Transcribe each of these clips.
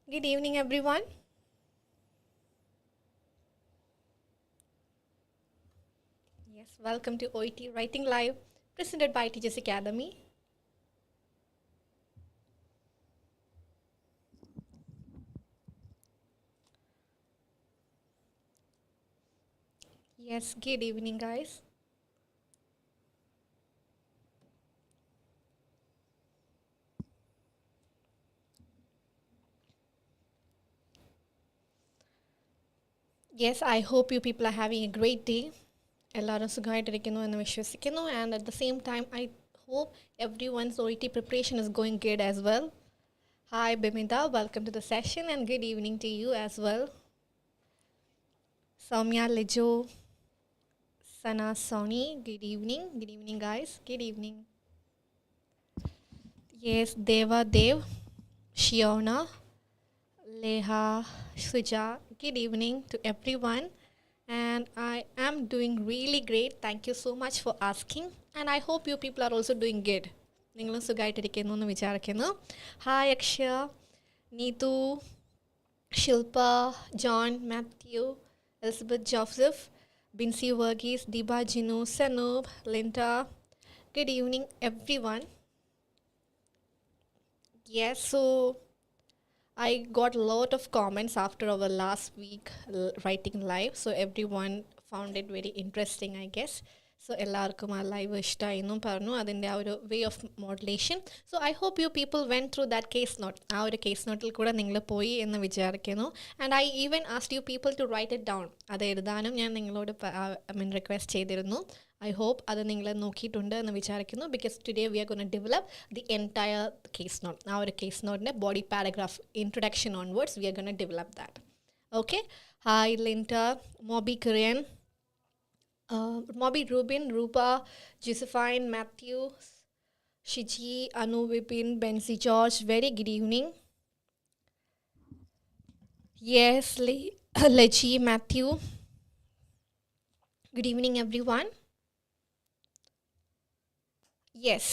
Good evening, everyone. Yes, welcome to OET Writing Live, presented by Teachers Academy. Yes, good evening, guys. Yes, I hope you people are having a great day. എല്ലാവരും സുഖമായിട്ടിരിക്കുന്നു എന്ന് വിശ്വസിക്കുന്നു and at the same time I hope everyone's OET preparation is going good as well. Hi Bimita, welcome to the session and good evening to you as well. Soumya, Lijo, Sana, Sony, good evening. Good evening, guys. Good evening. Yes, Deva, Dev, Shiona, Leha, Suja, good evening to everyone. And I am doing really great. Thank you so much for asking. And I hope you people are also doing good. നിങ്ങളും സുഖമായിട്ടിരിക്കുന്നു എന്ന് വിചാരിക്കുന്നു. Hi Akshaya, Neethu, Shilpa, John, Mathew, Elizabeth Joseph, Binsy Varghese, Deepa Jinu, Sanoob, Linda. Good evening, everyone. Yes, so I got a lot of comments after our last week writing live. So everyone found it very interesting, I guess. So എല്ലാവർക്കും ആ live ഇഷ്ടമായെന്നും പറഞ്ഞു അതിൻ്റെ ആ ഒരു way of modulation. So I hope you people went through that case note. ആ ഒരു കേസ് നോട്ടിൽ കൂടെ നിങ്ങൾ പോയി എന്ന് വിചാരിക്കുന്നു. And I even asked you people to write it down. അത് എഴുതാനും ഞാൻ നിങ്ങളോട് റിക്വസ്റ്റ് ചെയ്തിരുന്നു. I hope അത് നിങ്ങൾ നോക്കിയിട്ടുണ്ട് എന്ന് വിചാരിക്കുന്നു. Because today we are gone to develop the entire case note. ആ ഒരു കേസ് നോട്ടിൻ്റെ body paragraph introduction onwards we are gone to develop that. Okay. Hi Linta, Mobi Kurian, Mobi Rubin, Roopa, Josephine, Mathew, Shiji, Anu, Vipin, Benzy George, very good evening. Yes, Leji, Mathew, good evening everyone. Yes,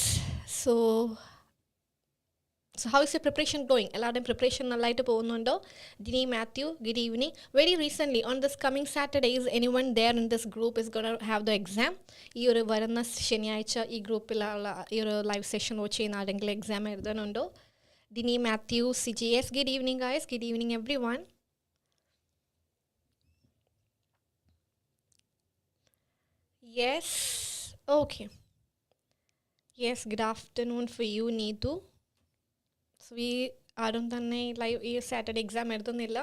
so how is your preparation going? എല്ലാവരുടെയും preparation നല്ലതായിട്ട് പോകുന്നുണ്ടോ? Dini, Matthew, good evening. Very recently on this coming Saturday, is anyone there in this group is going to have the exam? ഈ ഒരു വരുന്ന ശനിയാഴ്ച ഈ ഗ്രൂപ്പിലുള്ള ഈ ഒരു ലൈവ് സെഷൻ വാച്ച് ചെയ്യുന്ന ആരെങ്കിലും exam എഴുതാനുണ്ടോ? Dini, Matthew, CGS, good evening guys, good evening everyone. Yes, okay. Yes, good afternoon for you, Neetu. So we ആരും തന്നെ ലൈവ് ഈ സാറ്റർഡേ എക്സാം എഴുതുന്നില്ല.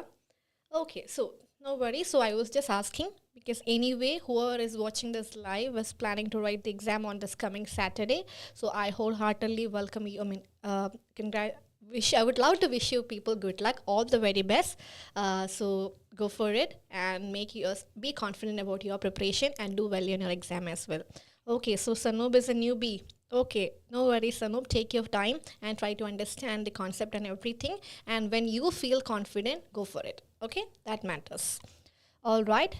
Okay, so no worries. So I was just asking because anyway, whoever is watching this live is planning to write the exam on this coming Saturday. So I wholeheartedly welcome you. I mean, I would love to wish you people good luck, all the very best. So go for it and make yours, be confident about your preparation and do well in your exam as well. Okay, so Sanob is a newbie. Okay, no worries, Sanob. Take your time and try to understand the concept and everything. And when you feel confident, go for it. Okay, that matters. All right.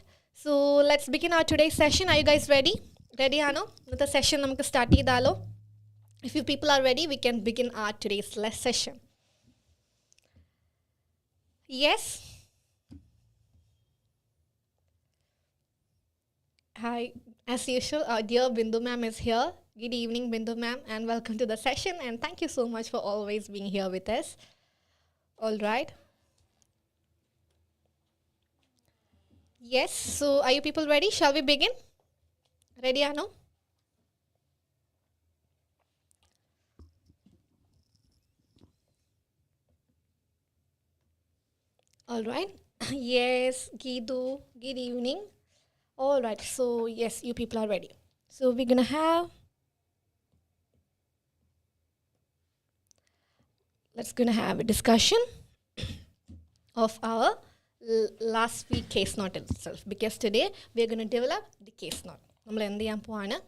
So let's begin our today's session. Are you guys ready? Ready, Ano? The session namukku start cheyidalo. If you people are ready, we can begin our today's session. Yes. Hi. As usual, our dear Bindu ma'am is here. Good evening, Bindu ma'am, and welcome to the session. And thank you so much for always being here with us. All right. Yes. So are you people ready? Shall we begin? Ready, Ano? All right. Yes, Gidu, good evening. All right. So, yes, you people are ready. So, we're going to have, let's going to have a discussion of our last week case note itself. Because today, we're going to develop the case note. നമ്മൾ എന്ത് ചെയ്യാൻ പോവാണ്?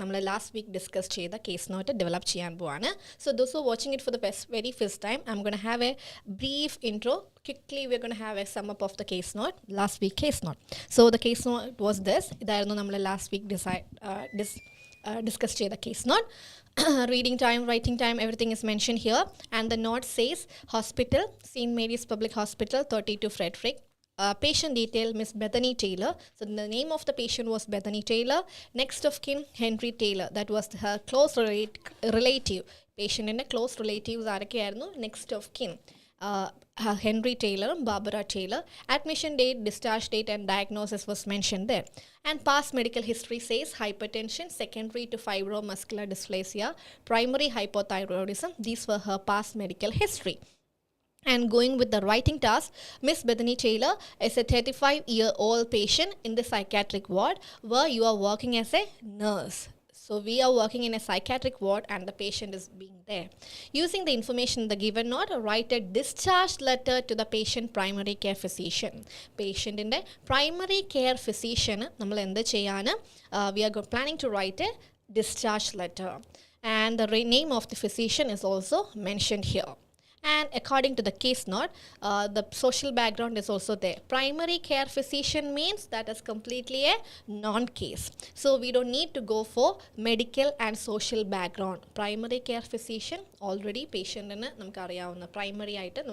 നമ്മൾ last week discuss ചെയ്ത case not develop ചെയ്യാൻ പോവാണ്. So those are watching it for the very first time, I M gonna have A brief intro. Quickly we're going to have a sum up of the case note, last week case note. So the case note was this. ഇതായിരുന്നു നമ്മൾ last week discuss ചെയ്ത case note. reading time, writing time, everything is mentioned here. And the note says hospital, St. Mary's Public Hospital, 32 Frederick. Patient detail, Miss Bethany Taylor. So the name of the patient was Bethany Taylor. Next of kin, Henry Taylor. That was her close relative. Patient in a close relatives ആരൊക്കെയായിരുന്നു next of kin. Henry Taylor, Barbara Taylor. Admission date, discharge date, and diagnosis was mentioned there. And past medical history says hypertension, secondary to fibromuscular dysplasia, primary hypothyroidism. These were her past medical history. And going with the writing task, Miss Bethany Taylor is a 35-year-old patient in the psychiatric ward where you are working as a nurse. So we are working in a psychiatric ward and the patient is being there. Using the information in the given note, write a discharge letter to the patient primary care physician. Patient in the primary care physician, we are planning to write a discharge letter. And the name of the physician is also mentioned here. And according to the case note, the social background is also there. Primary care physician means that is completely a non-case. So we don't need to go for medical and social background. Primary care physician, already patient in a primary item.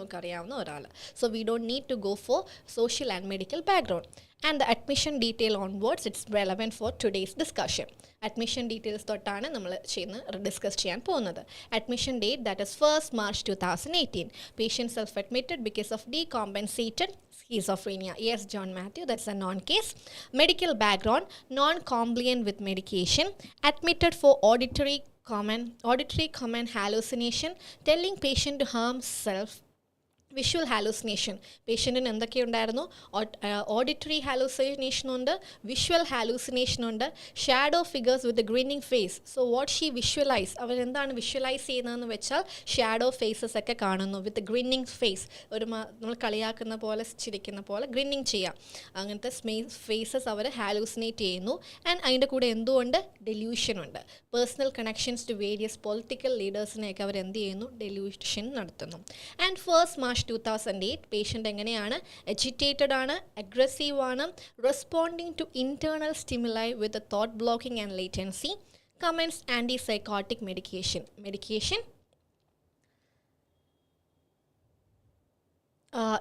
So we don't need to go for social and medical background. And the admission detail onwards, it's relevant for today's discussion. Admission details തൊട്ടാണ് നമ്മൾ discuss ചെയ്യാൻ പോകുന്നത്. Admission date, that is 1st March 2018. Patient self-admitted because of decompensated schizophrenia. Yes, John Matthew, that's a non-case. Medical background, non-compliant with medication. Admitted for auditory common hallucination, telling patient to harm self. Visual hallucination. Patient എന്തൊക്കെ ഉണ്ടായിരുന്നു? Auditory hallucination ഉണ്ട്, visual hallucination ഉണ്ട്, shadow figures with a grinning face. So what she visualize, അവരെന്താണ് visualise ചെയ്യുന്നതെന്ന് വെച്ചാൽ shadow faces ഒക്കെ കാണുന്നു വിത്ത് grinning face. ഒരു നമ്മൾ കളിയാക്കുന്ന പോലെ ചിരിക്കുന്ന പോലെ ഗ്രിന്നിങ് ചെയ്യാം. അങ്ങനത്തെ ഫേസസ് അവർ ഹാലൂസിനേറ്റ് ചെയ്യുന്നു. ആൻഡ് അതിൻ്റെ കൂടെ എന്തുകൊണ്ട്? ഡെല്യൂഷൻ ഉണ്ട്. Personal connections to various political ലീഡേഴ്സിനെയൊക്കെ അവർ എന്ത് ചെയ്യുന്നു? ഡെല്യൂഷൻ നടത്തുന്നു. ആൻഡ് 1st March 2008, പേഷ്യൻ്റ് എങ്ങനെയാണ്? എജിറ്റേറ്റഡ് ആണ്, അഗ്രസീവ് ആണ്, responding to internal stimuli with thought blocking and latency, commence antipsychotic medication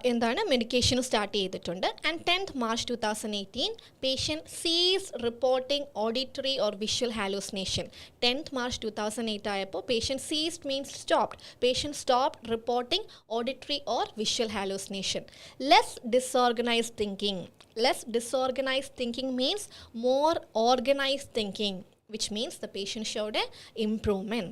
എന്താണ് മെഡിക്കേഷൻ സ്റ്റാർട്ട് ചെയ്തിട്ടുണ്ട്. And 10th March 2018 patient ceases reporting auditory or visual hallucination. 10th March 2008 ആയപ്പോൾ patient ceased means stopped. Patient stopped reporting auditory or visual hallucination. Less disorganised thinking means more organized thinking, which means the patient showed a improvement.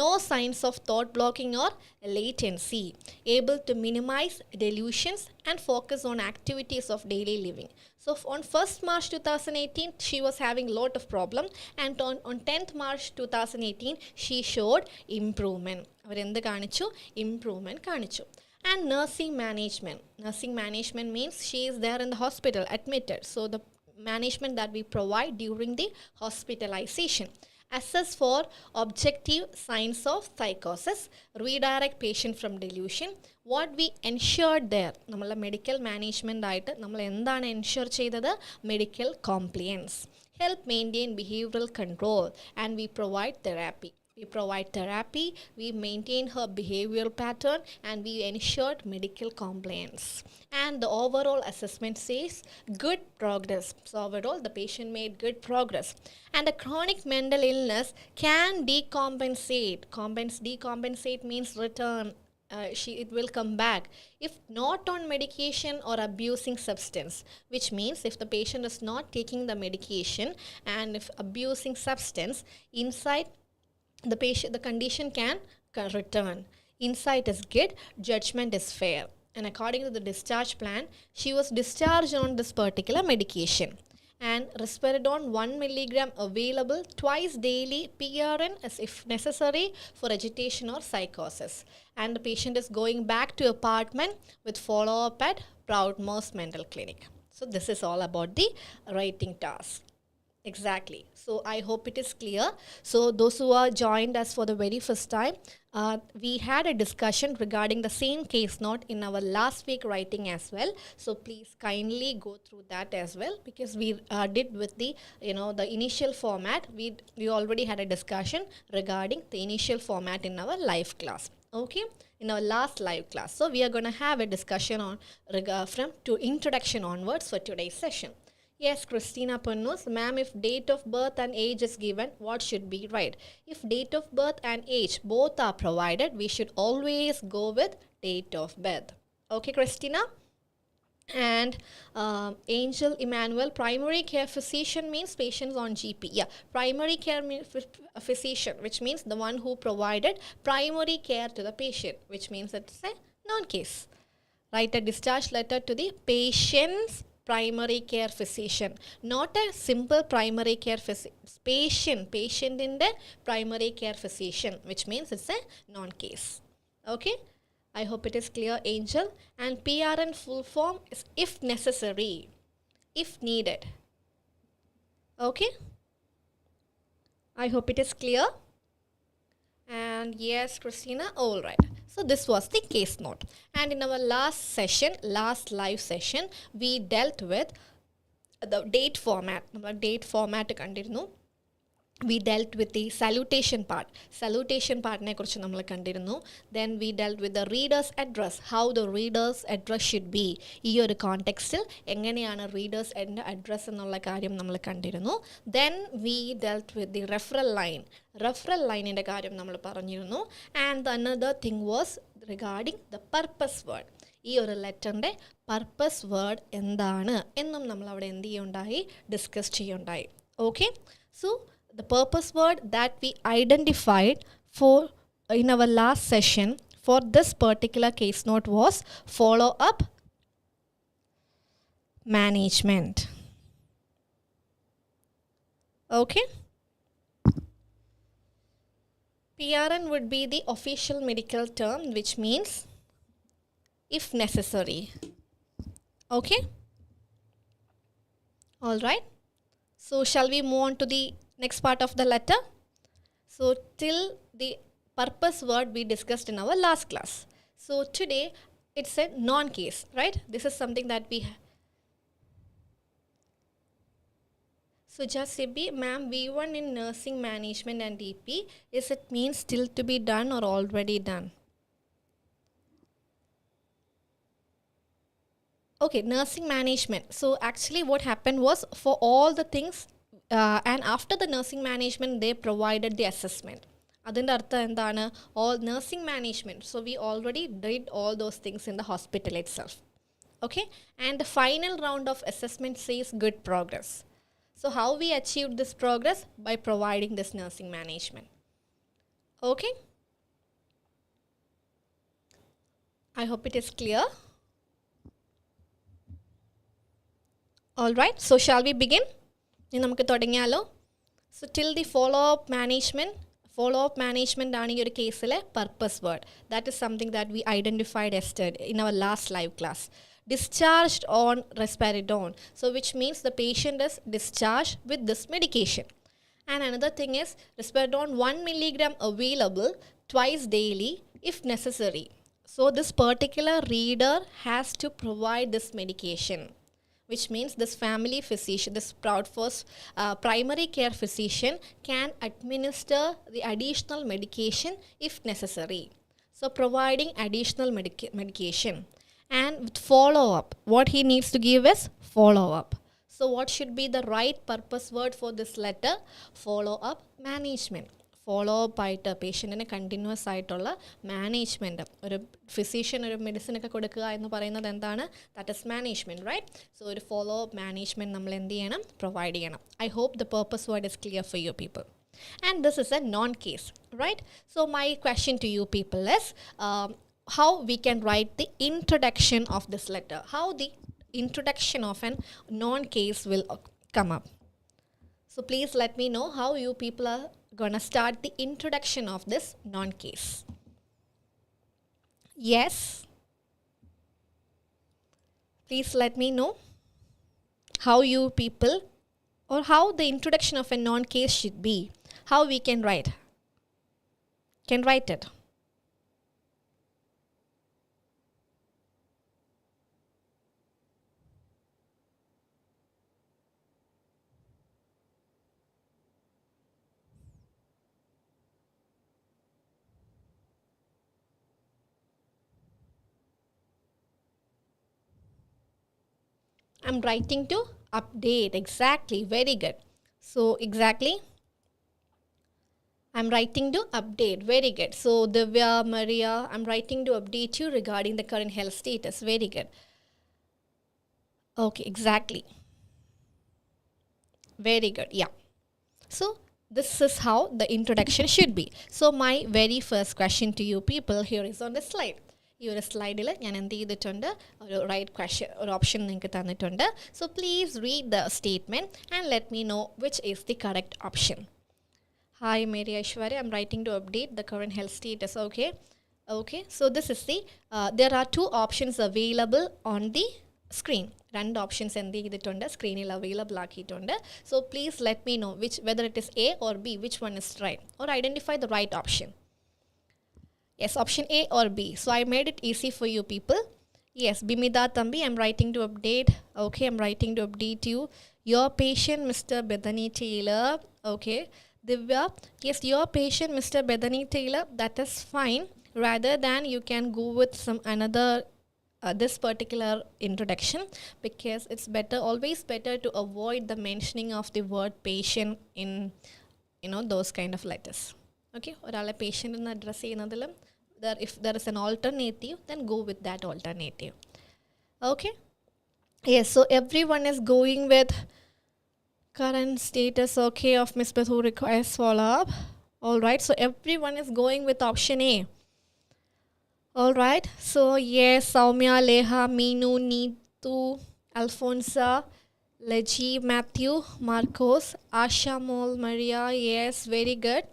No signs of thought blocking or latency. Able to minimize delusions and focus on activities of daily living. So on 1st March 2018, she was having a lot of problem, and on 10th March 2018, she showed improvement. അവരെന്ത് കാണിച്ചു? Improvement കാണിച്ചു. And nursing management means she is there in the hospital, admitted. So the management that we provide during the hospitalization. Assess for objective signs of psychosis, redirect patient from delusion. What we ensured there, നമ്മളെ medical management ആയിട്ട് നമ്മൾ എന്താണ് ensure ചെയ്തത്? Medical compliance. Help maintain behavioural control and we provide therapy. We maintain her behavioral pattern, and we ensured medical compliance. And the overall assessment says good progress. So overall, the patient made good progress. And the chronic mental illness can decompensate. Decompensate means return. It will come back if not on medication or abusing substance, which means if the patient is not taking the medication and if abusing substance, inside the condition can return. Insight is good, judgment is fair. And according to the discharge plan, she was discharged on this particular medication. And risperidone 1 milligram available twice daily, PRN as if necessary for agitation or psychosis. And the patient is going back to apartment with follow-up at Proudmore's Mental Clinic. So this is all about the writing task. Exactly. So I hope it is clear. So those who are joined us for the very first time, we had a discussion regarding the same case note in our last week writing as well. So please kindly go through that as well, because we did with the the initial format. We already had a discussion regarding the initial format in our live class. Okay, in our last live class. So we are going to have a discussion on from to introduction onwards for today's session. Yes, Christina Pannus. Ma'am, if date of birth and age is given, what should be right? If date of birth and age both are provided, we should always go with date of birth. Okay, Christina? And Angel Emmanuel, primary care physician means patients on GP. Yeah, primary care physician, which means the one who provided primary care to the patient, which means it's a non-case. Write a discharge letter to the patient's primary care physician, not a simple primary care physician. Patient in the primary care physician, which means it's a non-case. Okay, I hope it is clear, Angel. And PRN full form is if necessary, if needed. Okay, I hope it is clear. And yes, Christina, all right. So this was the case note. And in our last live session, we dealt with the date format. Date format continuum. We dealt with the salutation part. Salutation part ne kurichu nammal kandirunnu. Then we dealt with the reader's address, how the reader's address should be. Ee oru context il enganeyana reader's address ennulla karyam nammal kandirunnu. Then we dealt with the referral line. Referral line inde karyam nammal paranjirunnu. And another thing was regarding the purpose word. ഈ ഒരു ലെറ്ററിൻ്റെ purpose word എന്താണ് എന്നും നമ്മൾ അവിടെ എന്ത് ചെയ്യുണ്ടായി, discuss ചെയ്യുണ്ടായി. Okay, so the purpose word that we identified for in our last session for this particular case note was follow up management. Okay, PRN would be the official medical term, which means if necessary. Okay, all right. So shall we move on to the next part of the letter? So till the purpose word we discussed in our last class. So today it's a non-case, right? This is something that we So just Sibi, ma'am, V1 in nursing management and DP, is it means still to be done or already done? Okay, nursing management. So actually what happened was, for all the things and after the nursing management they provided the assessment. Adinte artham endana, all nursing management. So we already did all those things in the hospital itself. Okay, and the final round of assessment says good progress. So how we achieved this progress? By providing this nursing management. Okay, I hope it is clear. All right, so shall we begin? So till the follow-up management ആണ് ഈ ഒരു കേസിലെ purpose word. That is something that we identified yesterday in our last live class. Discharged on risperidone, so which means the patient is discharged with this medication. And another thing is risperidone 1 milligram available twice daily if necessary. So this particular reader has to provide this medication, which means this family physician, this primary care physician can administer the additional medication if necessary. So providing additional medication. And with follow-up, what he needs to give is follow-up. So what should be the right purpose word for this letter? Follow-up management. Follow up ആയിട്ട് പേഷ്യൻറ്റിന് continuous ആയിട്ടുള്ള management. ഒരു physician ഒരു medicine ഒക്കെ കൊടുക്കുക എന്ന് പറയുന്നത് എന്താണ്? That is management, right? So ഒരു ഫോളോ അപ്പ് മാനേജ്മെൻറ്റ് നമ്മൾ എന്ത് ചെയ്യണം? പ്രൊവൈഡ് ചെയ്യണം. I hope the purpose word is clear for you people. And this is a non-case, right? So my question to you people is, how we can write the introduction of this letter? How the introduction of an non-case will come up? So please let me know how you people are going to start the introduction of this non-case. Yes? Please let me know how you people or how the introduction of a noun case should be. How we can write it. I'm writing to update. Exactly. Very good. So exactly, I'm writing to update. Very good. So Divya, Maria, I'm writing to update you regarding the current health status. Very good. Okay, exactly. Very good. Yeah. So this is how the introduction should be. So my very first question to you people here is on the slide. ഈ ഒരു സ്ലൈഡിൽ ഞാൻ എന്ത് ചെയ്തിട്ടുണ്ട്, ഒരു right question ഒരു option നിങ്ങൾക്ക് തന്നിട്ടുണ്ട്. So please read the statement and let me know which is the correct option. Hi, Mary Aishwarya. I'm writing to update the current health status. Okay. So this is the, there are two options available on the screen. രണ്ട് options എന്ത് ചെയ്തിട്ടുണ്ട്, സ്ക്രീനിൽ available ആക്കിയിട്ടുണ്ട്. So please let me know whether it is A or B, which one is right, or identify the right option. Yes, option A or B. So I made it easy for you people. Yes, Bimida Thambi, I'm writing to update. Okay, I'm writing to update you. Your patient, Mr. Bethany Taylor. Okay. Divya, yes, your patient, Mr. Bethany Taylor. That is fine. Rather than you can go with some another this particular introduction, because it's always better to avoid the mentioning of the word patient in those kind of letters. Okay, orala patient enna address cheyyunnadil if there is an alternative, then go with that alternative. Okay, yes, so everyone is going with current status, okay, of Miss Beth who requires follow-up. All right, so everyone is going with option A. All right, so yes, Saumya, Leha, Meenu, Neetu, Alfonsa, Leji, Matthew, Marcos, Asha, Mol, Maria, yes, very good.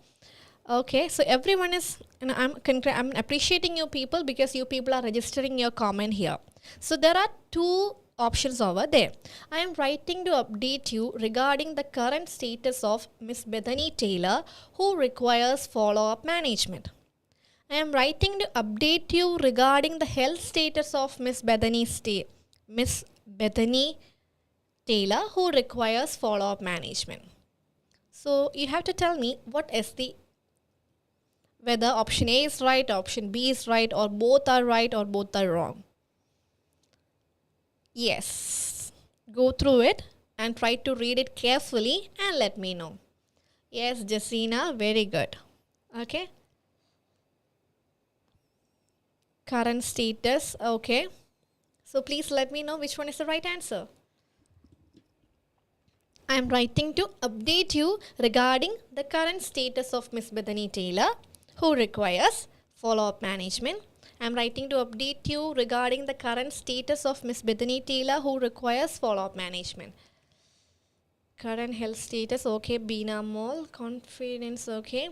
Okay, so everyone is, and I'm appreciating you people because you people are registering your comment here. So there are two options over there. I am writing to update you regarding the current status of Miss Bethany Taylor who requires follow-up management. I am writing to update you regarding the health status of Miss Bethany Taylor who requires follow-up management. So you have to tell me whether option A is right, option B is right, or both are right or both are wrong. Yes, go through it and try to read it carefully and let me know. Yes, Jessina, very good. Okay. Current status, okay. So please let me know which one is the right answer. I am writing to update you regarding the current status of Miss Bethany Taylor who requires follow-up management. I am writing to update you regarding the current status of Miss Bethany Taylor who requires follow-up management. Current health status, okay. Bina Mol, confidence, okay.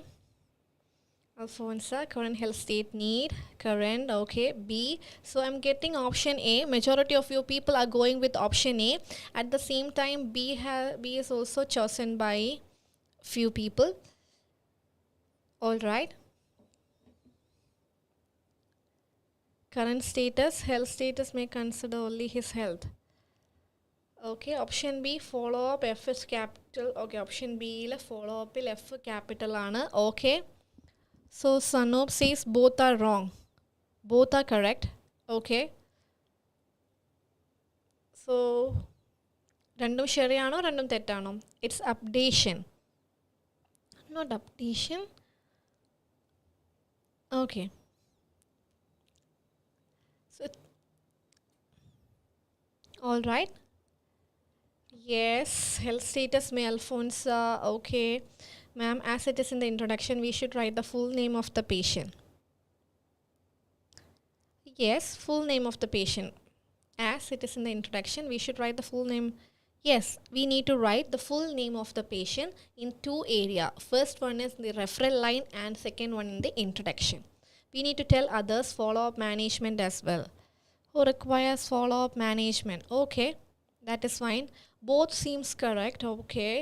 Alfonsa, current health state need, current, okay. B, so I'm getting option A. Majority of you people are going with option A. At the same time, B is also chosen by few people. All right. Current status, health status may consider only his health. Okay, option B, follow-up, F is capital. Okay, option B, follow-up, F capital aanu. Okay. So Sanob says both are wrong. Both are correct. Okay. So random ശരിയാണോ random തെറ്റാണോ? It's updation. Not updation. Okay. So all right. Yes, health status may Alfonsa. Okay. Ma'am, as it is in the introduction, we should write the full name of the patient. Yes, full name of the patient. As it is in the introduction, we should write the full name. Yes, we need to write the full name of the patient in two areas. First one is the referral line and second one in the introduction. We need to tell others follow-up management as well. Who requires follow-up management? Okay, That is fine. Both seems correct. Okay.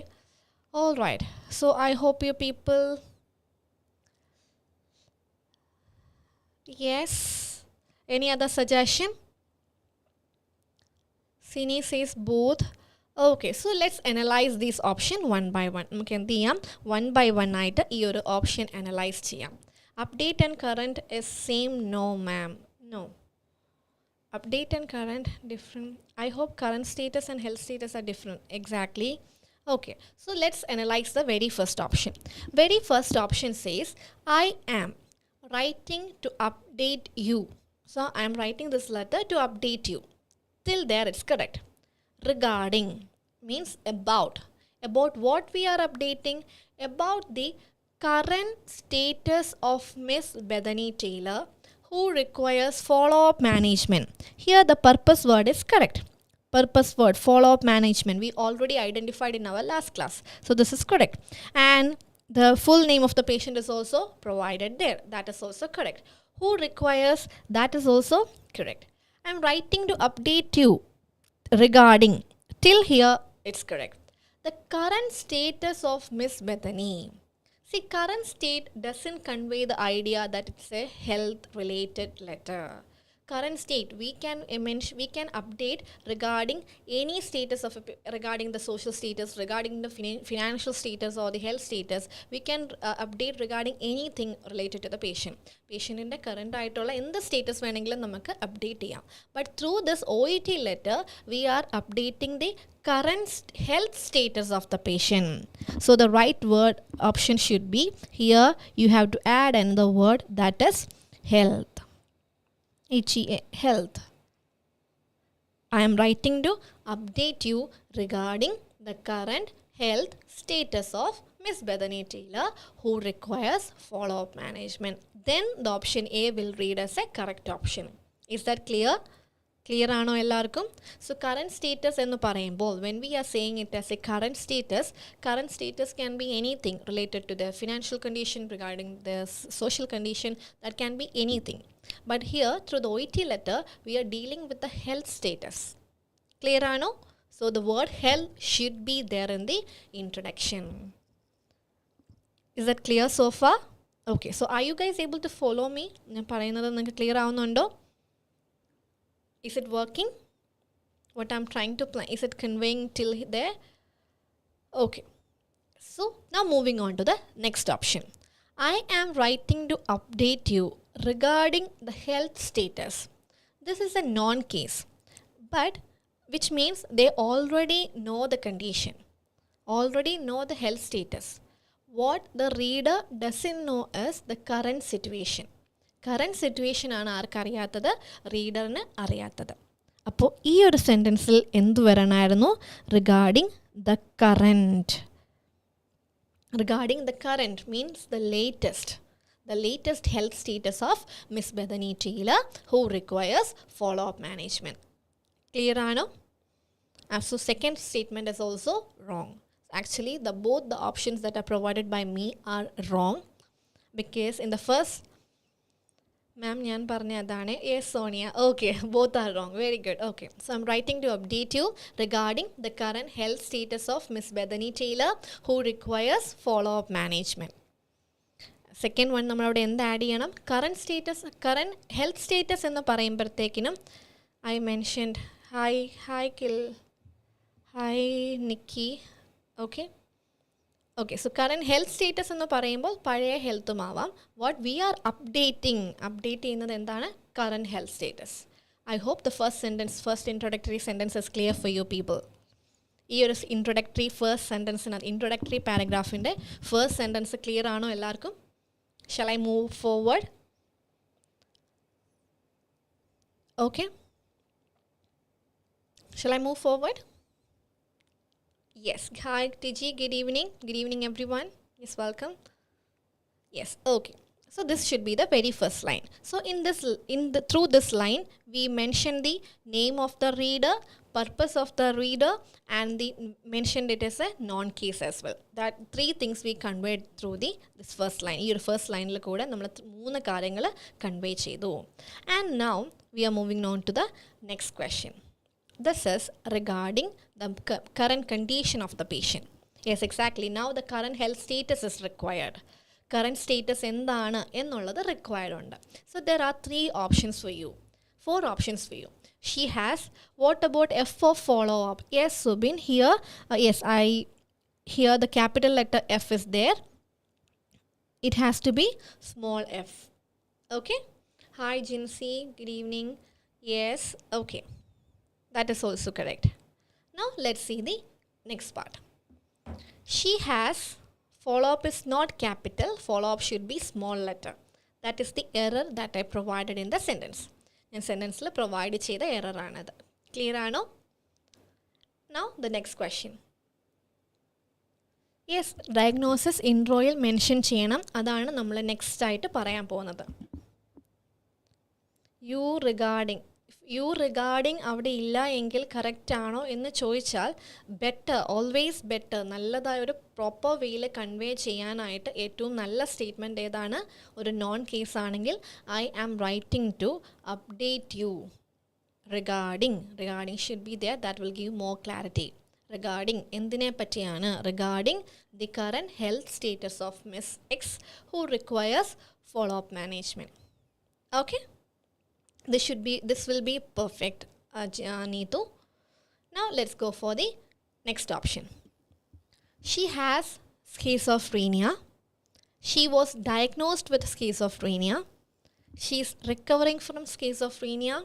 All right. So I hope you people. Yes. Any other suggestion? Sini says both. Okay, so let's analyze this option one by one. നമുക്ക് എന്ത് ചെയ്യാം one by one ആയിട്ട് ഈ ഒരു option analyse ചെയ്യാം. Update and current is same? No, ma'am. No. Update and current different. I hope current status and health status are different. Exactly. Okay, so let's analyze the very first option. Very first option says, I am writing to update you. So I am writing this letter to update you. Till there it's correct. Regarding means about what we are updating, about the current status of Miss Bethany Taylor, who requires follow-up management. Here the purpose word is correct. Purpose word, follow-up management, we already identified in our last class, so this is correct. And the full name of the patient is also provided there, that is also correct. Who requires, that is also correct. I'm writing to update you regarding, till here it's correct. The current status of Miss Bethany. See, current state doesn't convey the idea that it's a health related letter. Current state, we can update regarding any status of regarding the social status, regarding the financial status or the health status. We can update regarding anything related to the patient. Patient in the current aayittulla endu status venengilum namakku update cheyam. But through this OET letter, we are updating the current health status of the patient. So the right word option should be here. You have to add another word, that is health. HEA, health. I am writing to update you regarding the current health status of Miss Bethany Taylor, who requires follow-up management. Then the option A will read as a correct option. Is that clear? Clear ആണോ എല്ലാവർക്കും? So current status എന്ന് പറയുമ്പോൾ, when we are saying it as a current status can be anything related to the financial condition, regarding the social condition, that can be anything. But here, through the OET letter, we are dealing with the health status. Clear ആണോ? So the word health should be there in the introduction. Is that clear so far? Okay, so are you guys able to follow me? ഞാൻ പറയുന്നത് നിങ്ങൾക്ക് clear ആവുന്നുണ്ടോ? Is it working? What I'm trying to plan, is it conveying till there? Okay. So now moving on to the next option. I am writing to update you regarding the health status. This is a non-case, but which means they already know the condition, already know the health status. What the reader doesn't know is the current situation. Current situation ആണ് ആർക്കറിയാത്തത്? റീഡറിന് അറിയാത്തത്. അപ്പോൾ ഈ ഒരു സെൻറ്റൻസിൽ എന്തു വരണമായിരുന്നു? Regarding the current. Regarding the current means the latest health status of Miss Bethany Taylor, who requires follow-up management. Clear aano? So second statement is also wrong. Actually, both the options that are provided by me are wrong, because in the first, ma'am njan parnja adane. Yes, Sonia. Okay, both are wrong. Very good. Okay, so I'm writing to update you regarding the current health status of Miss Bethany Taylor, who requires follow-up management. Second one, നമ്മൾ അവിടെ എന്ത് add ചെയ്യണം? current health status എന്ന് പറയുമ്പോഴത്തേക്കിനും I mentioned hi Nikki. Okay, so current health status എന്ന് പറയുമ്പോൾ പഴയ ഹെൽത്തും ആവാം. What we are update ചെയ്യുന്നത് എന്താണ്? Current health status. I hope the first introductory sentence is clear for you people. ഈ ഒരു introductory paragraphന്റെ first sentence clear ആണോ എല്ലാവർക്കും? Shall I move forward? Okay. Shall I move forward? Yes. Hi, Tiju. Good evening. Good evening, everyone. Yes, welcome. Yes. Okay. So this should be the very first line. So through this line, we mention the name of the reader, purpose of the reader, and mentioned it as a non-case as well. That three things we conveyed through this first line. Your first line la kuda nammal moonu karyangal convey chedu. And now we are moving on to the next question. This is regarding the current condition of the patient. Yes, exactly. Now the current health status is required. Current status എന്താണ് എന്നുള്ളത് required ഉണ്ട്. So there are 3 options for you. 4 options for you. She has. What about F for follow up? Yes, Subin, here, here the capital letter F is there. It has to be small f. Okay? Hi, Jinsi. Good evening. Yes, okay. That is also correct. Now, let's see the next part. She has. Follow-up is not capital. Follow-up should be small letter. That is the error that I provided in the sentence. In sentence la provide cheyda error aanadu. Clear aano? Now, the next question. Yes, diagnosis introയിൽ mention ചെയ്യണം. അതാണ് നമ്മൾ next ആയിട്ട് പറയാൻ പോകുന്നത്. U regarding അവിടെ ഇല്ല എങ്കിൽ കറക്റ്റ് ആണോ എന്ന് ചോദിച്ചാൽ ബെറ്റർ, ഓൾവേസ് ബെറ്റർ, നല്ലതായ ഒരു പ്രോപ്പർ വേയിൽ കൺവേ ചെയ്യാനായിട്ട് ഏറ്റവും നല്ല സ്റ്റേറ്റ്മെൻറ്റ് ഏതാണ്? ഒരു നോൺ കേസ് ആണെങ്കിൽ I am writing to update you. Regarding should be there. That will give more clarity. Regarding എന്തിനെ പറ്റിയാണ്? Regarding the current health status of Miss X who requires follow-up management. Okay? This will be perfect, Neetu. Now let's go for the next option. She has schizophrenia. She was diagnosed with schizophrenia. She is recovering from schizophrenia.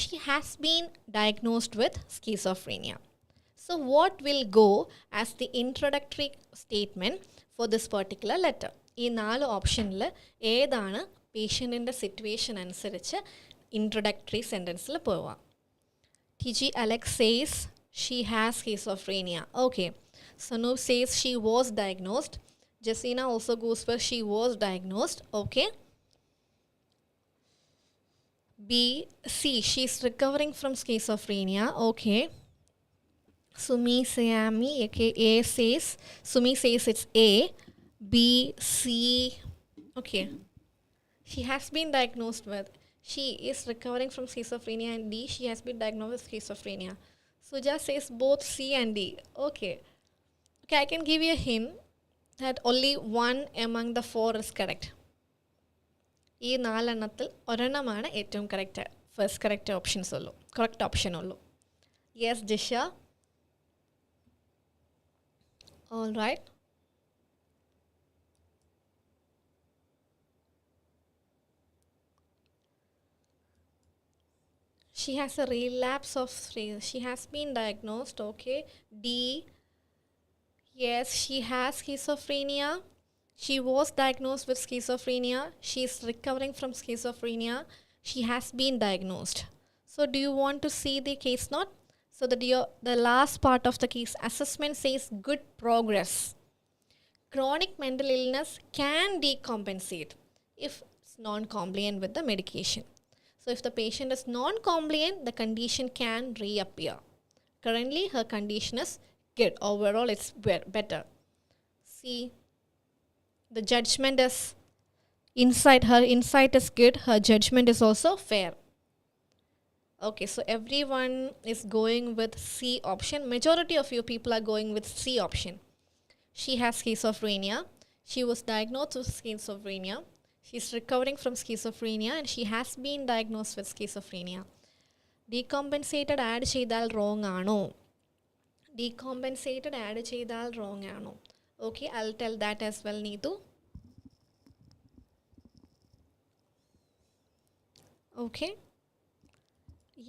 She has been diagnosed with schizophrenia. So what will go as the introductory statement for this particular letter? ഈ 4 ഓപ്ഷനിൽ ഏതാണ് പേഷ്യൻറ്റിൻ്റെ situation അനുസരിച്ച് introductory സെൻറ്റൻസിൽ പോവുക? Tiju Alex says she has schizophrenia. Okay. Sanu says she was diagnosed. Jessina also goes for she was diagnosed. Okay. B, C, she's recovering from schizophrenia. Okay. Sumi Sayami, okay, A says, Sumi says it's A, B, C, okay. She has been diagnosed with, she is recovering from schizophrenia, and D, she has been diagnosed with schizophrenia. Suja says both C and D. Okay. Okay, I can give you a hint that only one among the 4 is correct. ഈ 4 എണ്ണത്തിൽ ഒരെണ്ണമാണ് ഏറ്റവും correct, first correct options ഉള്ളൂ, correct option ഉള്ളൂ. Yes Jisha. All right. She has a relapse of she has been diagnosed. Okay. D, yes, she has schizophrenia. She was diagnosed with schizophrenia. She is recovering from schizophrenia. She has been diagnosed. So do you want to see the case note? So the last part of the case assessment says good progress. Chronic mental illness can decompensate if it's non-compliant with the medication. So if the patient is non-compliant, the condition can reappear. Currently, her condition is good. Overall, it's better. See, the judgment is her insight is good. Her judgment is also fair. Okay, so everyone is going with C option. Majority of you people are going with C option. She has schizophrenia. She was diagnosed with schizophrenia. She's recovering from schizophrenia and she has been diagnosed with schizophrenia. Decompensated add ചെയ്താൽ wrong ആണോ? Decompensated add ചെയ്താൽ wrong ആണോ? Okay, I'll tell that as well, Neetu. Okay.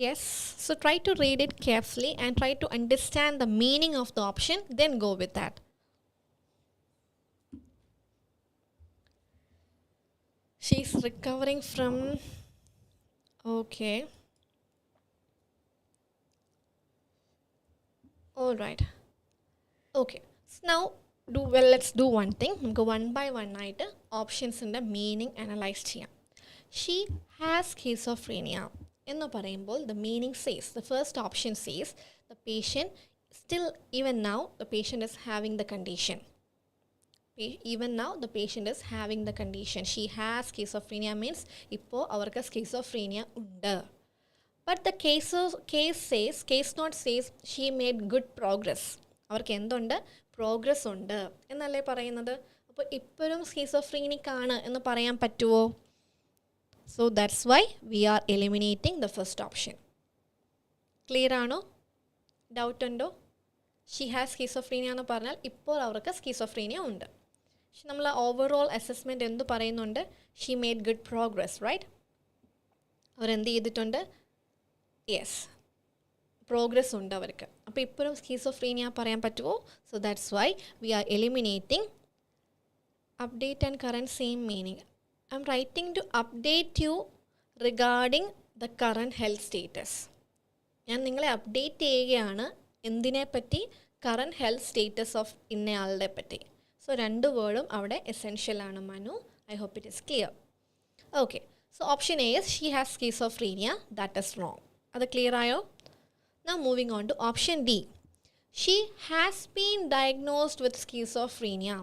Yes, so try to read it carefully and try to understand the meaning of the option, then go with that. She's recovering from, okay. All right. Okay, so now let's do one thing. Go one by one night options in the meaning analyze ചെയ്യാം. She has schizophrenia. എന്ന് പറയുമ്പോൾ the meaning says, the first option says the patient still, even now the patient is having the condition. Even now the patient is having the condition. She has schizophrenia means ഇപ്പോൾ അവർക്ക് schizophrenia ഉണ്ട്. But the case note says she made good progress. അവർക്ക് എന്തുണ്ട്? Progress ഉണ്ട് എന്നല്ലേ പറയുന്നത്. അപ്പോൾ ഇപ്പോഴും സ്കീസോഫ്രീനിക് ആണ് എന്ന് പറയാൻ പറ്റുമോ? So that's why we are eliminating the first option. Clear ആണോ? ഡൗട്ട് ഉണ്ടോ? ഷീ ഹാസ് സ്കീസോഫ്രീനിയ എന്ന് പറഞ്ഞാൽ ഇപ്പോൾ അവർക്ക് സ്കീസോഫ്രീനിയ ഉണ്ട്. പക്ഷെ നമ്മൾ ഓവറോൾ അസസ്മെൻറ്റ് എന്ത് പറയുന്നുണ്ട്? She made good progress, right? അവരെന്ത് ചെയ്തിട്ടുണ്ട്? യെസ്, പ്രോഗ്രസ് ഉണ്ട് അവർക്ക്. അപ്പോൾ ഇപ്പോഴും സ്കീസോഫ്രീനിയ പറയാൻ പറ്റുമോ? So that's why we are eliminating update and current same meaning. I M writing to update you regarding the current health status. ഞാൻ നിങ്ങളെ അപ്ഡേറ്റ് ചെയ്യുകയാണ്. എന്തിനെപ്പറ്റി? കറൻറ്റ് ഹെൽത്ത് സ്റ്റേറ്റസ് ഓഫ് ഇന്നയാളുടെ പറ്റി. സോ രണ്ട് വേർഡും അവിടെ എസെൻഷ്യൽ ആണ് Manu. I hope it is clear. Okay, so option A is she has schizophrenia. That is wrong. അത് ക്ലിയർ ആയോ? Now moving on to option D. She has been diagnosed with schizophrenia.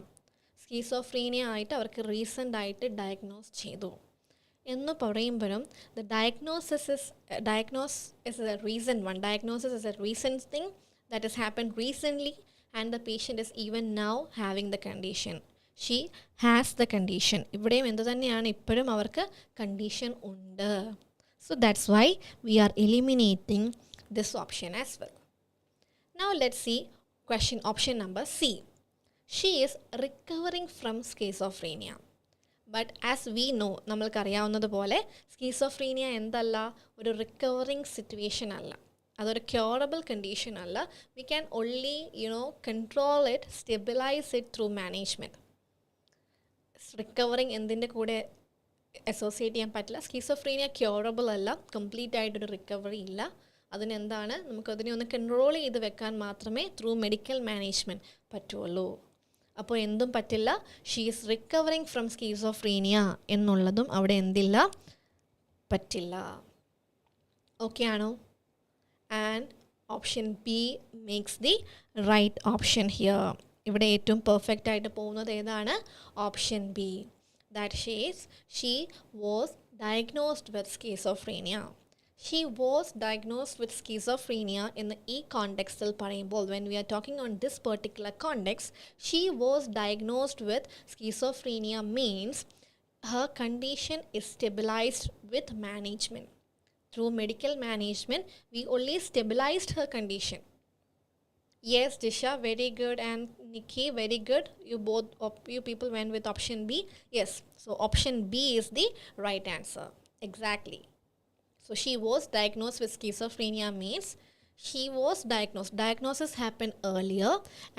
Schizophrenia ആയിട്ട് അവർക്ക് recent ആയിട്ട് diagnose ചെയ്തു എന്ന് പറയുമ്പോഴും the diagnosis is A recent one. Diagnosis is A recent thing that has happened recently and the patient is even now having the condition. She has the condition. ഇവിടെയും എന്ത് തന്നെയാണ്? ഇപ്പോഴും അവർക്ക് കണ്ടീഷൻ ഉണ്ട്. So that's why we are eliminating this option as well. Now let's see option number C. She is recovering from schizophrenia. But as we know, നമ്മൾക്കറിയാവുന്നതുപോലെ schizophrenia എന്തല്ല? ഒരു recovering situation അല്ല, അതൊരു ക്യൂറബിൾ കണ്ടീഷൻ അല്ല. We can only control it, stabilise it through management. Recovering എന്തിൻ്റെ കൂടെ associate ചെയ്യാൻ പറ്റില്ല. സ്കീസോഫ്രീനിയ ക്യൂറബിൾ അല്ല, കംപ്ലീറ്റ് ആയിട്ടൊരു റിക്കവറി ഇല്ല. അതിനെന്താണ്? നമുക്കതിനെ ഒന്ന് കൺട്രോൾ ചെയ്ത് വെക്കാൻ മാത്രമേ ത്രൂ മെഡിക്കൽ മാനേജ്മെൻറ്റ് പറ്റുള്ളൂ. അപ്പോൾ എന്തും പറ്റില്ല. She is recovering from schizophrenia എന്നുള്ളതും അവിടെ എന്തില്ല? പറ്റില്ല. ഓക്കെ ആണോ? And option B makes the right option here. ഇവിടെ ഏറ്റവും പെർഫെക്റ്റ് ആയിട്ട് പോകുന്നത് ഏതാണ്? Option B. That she was diagnosed with schizophrenia. She was diagnosed with schizophrenia in the context parayumbol. When we are talking on this particular context, she was diagnosed with schizophrenia means her condition is stabilized with management. Through medical management, we only stabilized her condition. Yes, Disha, very good, and Nikki, very good. You people went with option B. Yes, so option B is the right answer. Exactly. So she was diagnosed with schizophrenia means she was diagnosed. Diagnosis happened earlier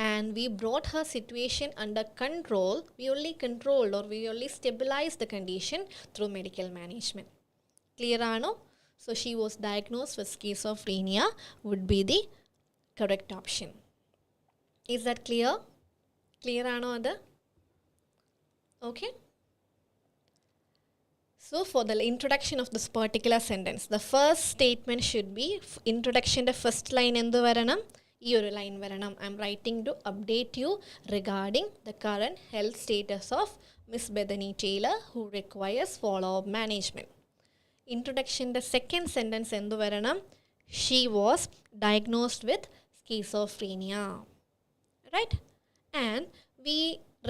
and we brought her situation under control. We only controlled or we only stabilized the condition through medical management. Clear ano? So she was diagnosed with schizophrenia would be the correct option. Is that clear? Clear ano adu? Okay. So for the introduction of this particular sentence, the first statement should be introduction the first line endu varanam? Ee oru line varanam. I am writing to update you regarding the current health status of Miss Bethany Taylor who requires follow-up management. Introduction the second sentence endu varanam? She was diagnosed with schizophrenia. Right? And we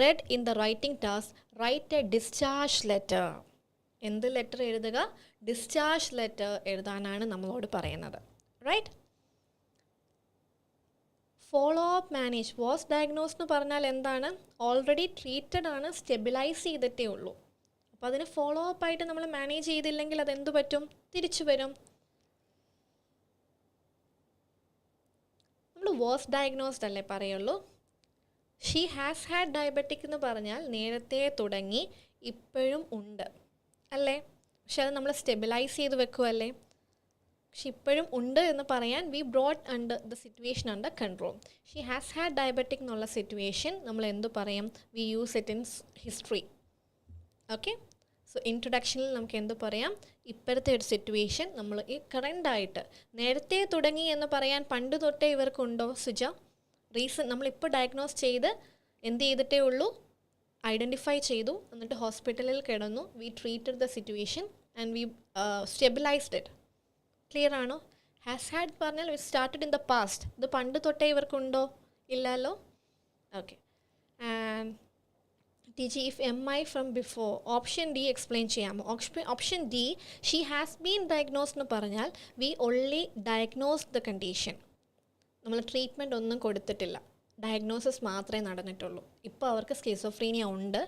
read in the writing task, write a discharge letter. എന്ത് letter എഴുതുക? Discharge letter എഴുതാനാണ് നമ്മളോട് പറയുന്നത്. Right? Follow up manage. Was diagnose എന്ന് പറഞ്ഞാൽ എന്താണ്? Already treated ആണ്, stabilise ചെയ്തിട്ടേ ഉള്ളൂ. അപ്പോൾ അതിന് ഫോളോ അപ്പ് ആയിട്ട് നമ്മൾ മാനേജ് ചെയ്തില്ലെങ്കിൽ അതെന്ത് പറ്റും? തിരിച്ചു വരും. നമ്മൾ വാസ് ഡയഗ്നോസ്ഡ് അല്ലേ പറയുള്ളൂ. ഷീ ഹാസ് ഹാഡ് ഡയബറ്റിക് എന്ന് പറഞ്ഞാൽ നേരത്തെ തുടങ്ങി ഇപ്പോഴും ഉണ്ട് അല്ലേ? പക്ഷെ അത് നമ്മൾ സ്റ്റെബിലൈസ് ചെയ്ത് വെക്കുമല്ലേ? പക്ഷെ ഇപ്പോഴും ഉണ്ട് എന്ന് പറയാൻ we brought under the situation under control. She has had diabetic എന്നുള്ള സിറ്റുവേഷൻ നമ്മൾ എന്തു പറയും? We use it in history. Okay, so ഇൻട്രൊഡക്ഷനിൽ നമുക്ക് എന്ത് പറയാം? ഇപ്പോഴത്തെ ഒരു സിറ്റുവേഷൻ നമ്മൾ ഈ കറണ്ടായിട്ട് നേരത്തെ തുടങ്ങി എന്ന് പറയാൻ പണ്ട് തൊട്ടേ ഇവർക്കുണ്ടോ സുജ? റീസൺ നമ്മളിപ്പോൾ ഡയഗ്നോസ് ചെയ്ത് എന്ത് ചെയ്തിട്ടേ ഉള്ളൂ? ഐഡൻറ്റിഫൈ ചെയ്തു, എന്നിട്ട് ഹോസ്പിറ്റലിൽ കിടന്നു. We treated the situation and we stabilised it. Clear ആണോ? ഹാസ് ഹാഡ് പറഞ്ഞാൽ it started in the past. ഇത് പണ്ട് തൊട്ടേ ഇവർക്കുണ്ടോ? ഇല്ലല്ലോ. Okay. And Tiji, if MI from before, option D explain ചെയ്യാമോ? Option D, she has been diagnosed എന്ന് പറഞ്ഞാൽ we only diagnosed the condition. നമ്മൾ ട്രീറ്റ്മെൻറ്റ് ഒന്നും കൊടുത്തിട്ടില്ല, ഡയഗ്നോസിസ് മാത്രമേ നടന്നിട്ടുള്ളൂ. ഇപ്പോൾ അവർക്ക് സ്കിസോഫ്രീനിയ ഉണ്ട്,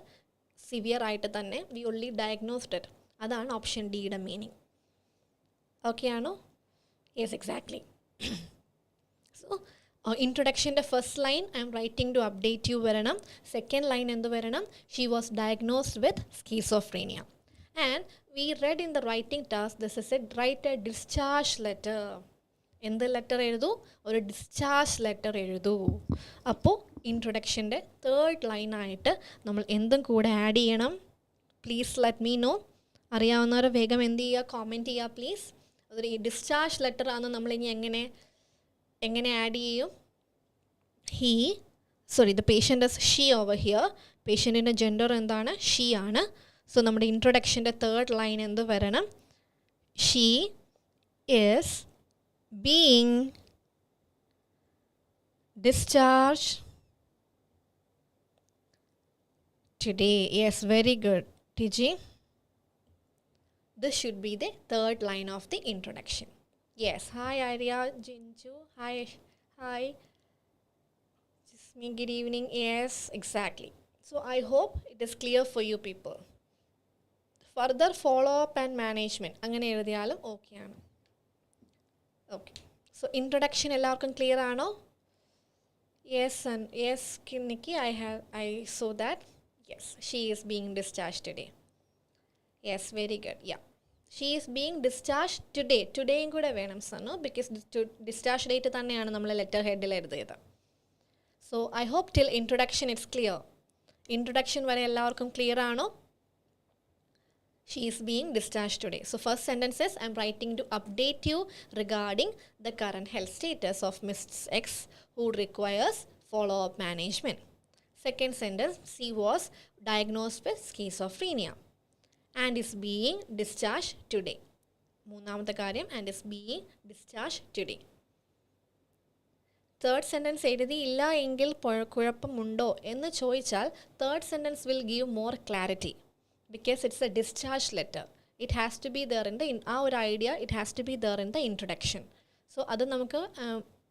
സിവിയർ ആയിട്ട് തന്നെ. We only diagnosed it. അതാണ് ഓപ്ഷൻ ഡിയുടെ മീനിങ്. ഓക്കെ ആണോ? Yes, exactly. സോ ഇൻട്രൊഡക്ഷൻ്റെ first line I M writing to update you വരണം. സെക്കൻഡ് ലൈൻ എന്ത് വരണം? She was diagnosed with schizophrenia. And we read in the writing task this is a write a discharge letter. എന്ത് letter എഴുതൂ? ഒരു discharge letter എഴുതൂ. അപ്പോൾ ഇൻട്രൊഡക്ഷൻ്റെ third ലൈനായിട്ട് നമ്മൾ എന്തും കൂടെ ആഡ് ചെയ്യണം? Please let me know. അറിയാവുന്നവർ വേഗം എന്ത് ചെയ്യുക? കോമെൻറ്റ് ചെയ്യുക പ്ലീസ്. അതൊരു ഈ ഡിസ്ചാർജ് ലെറ്റർ ആണ് നമ്മളിനി എങ്ങനെ ആഡ് ചെയ്യും? The patient is she over here. പേഷ്യൻറ്റിൻ്റെ ജെൻഡർ എന്താണ്? ഷീ ആണ്. സോ നമ്മുടെ ഇൻട്രൊഡക്ഷൻ്റെ തേർഡ് ലൈൻ എന്ത് വരണം? She is being discharge today. Yes, very good Tiji. This should be the third line of the introduction. Yes. Hi Arya, Jinju. Hi. Jismi, good evening. Yes, exactly. So I hope it is clear for you people. Further follow-up and management. അങ്ങനെ എഴുതിയാലും okay ആണ്. Okay. So introduction എല്ലാവർക്കും clear ആണോ? Yes, Nikki, I saw that. Yes, she is being discharged today. Yes, very good. Yeah. She is being discharged today. Todayയും കൂടെ വേണം സണ്ണു, because discharge date തന്നെയാണ് നമ്മൾ letter ഹെഡിൽ എഴുതിയത്. So I hope till introduction it's clear. Introduction വരെ എല്ലാവർക്കും clear ആണോ? She is being discharged today. So first sentence is, I am writing to update you regarding the current health status of Mrs. X who requires follow-up management. Second sentence, she was diagnosed with schizophrenia and is being discharged today. മൂന്നാമത്തെ കാര്യം, and is being discharged today. Third sentence എഴുതിയില്ല എങ്കിൽ കുഴപ്പമുണ്ടോ എന്ന് ചോദിച്ചാൽ third sentence will give more clarity, because it's a discharge letter. It has to be there in the ആ ഒരു idea it has to be there in the introduction. So അത് നമുക്ക്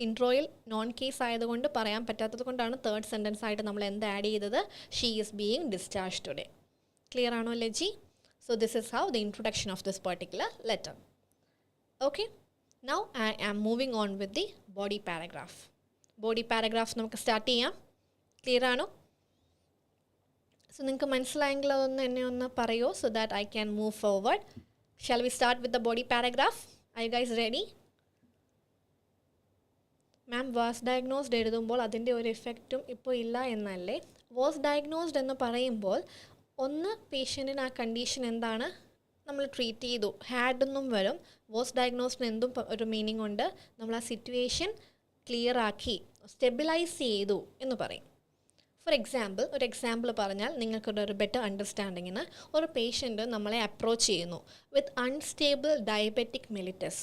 ഇൻട്രോയിൽ non case ആയതുകൊണ്ട് പറയാൻ പറ്റാത്തത് കൊണ്ടാണ് തേർഡ് സെൻറ്റൻസ് ആയിട്ട് നമ്മൾ എന്ത് ആഡ് ചെയ്തത്? She is being discharge today. Clear ആണോ Laji? So this is how the introduction of this particular letter. Okay, now I am moving on with the body paragraph. Body paragraph നമുക്ക് start ചെയ്യാം. Clear ആണോ? So നിങ്ങൾക്ക് മനസ്സിലായെങ്കിൽ അതൊന്ന് എന്നെ ഒന്ന് പറയുമോ, so that I can move forward. Shall we start with the body paragraph? Are you guys ready? Ma'am, was diagnosed എഴുതുമ്പോൾ അതിൻ്റെ ഒരു എഫക്റ്റും ഇപ്പോൾ ഇല്ല എന്നല്ലേ? വാസ് ഡയഗ്നോസ്ഡ് എന്ന് പറയുമ്പോൾ ഒന്ന് പേഷ്യൻറ്റിന് ആ കണ്ടീഷൻ എന്താണ് നമ്മൾ ട്രീറ്റ് ചെയ്തു, ഹാഡ് എന്നും വരും. വാസ് ഡയഗ്നോസ്ഡിന് എന്തും ഒരു മീനിങ് ഉണ്ട്. നമ്മൾ ആ സിറ്റുവേഷൻ ക്ലിയർ ആക്കി സ്റ്റെബിലൈസ് ചെയ്തു എന്ന് പറയും. ഫോർ എക്സാമ്പിൾ, ഒരു എക്സാമ്പിൾ പറഞ്ഞാൽ നിങ്ങൾക്കൊരു ബെറ്റർ അണ്ടർസ്റ്റാൻഡിങ്ങിന്, ഒരു പേഷ്യൻറ്റ് നമ്മളെ അപ്രോച്ച് ചെയ്യുന്നു വിത്ത് അൺസ്റ്റേബിൾ ഡയബറ്റിക് മെലിറ്റസ്.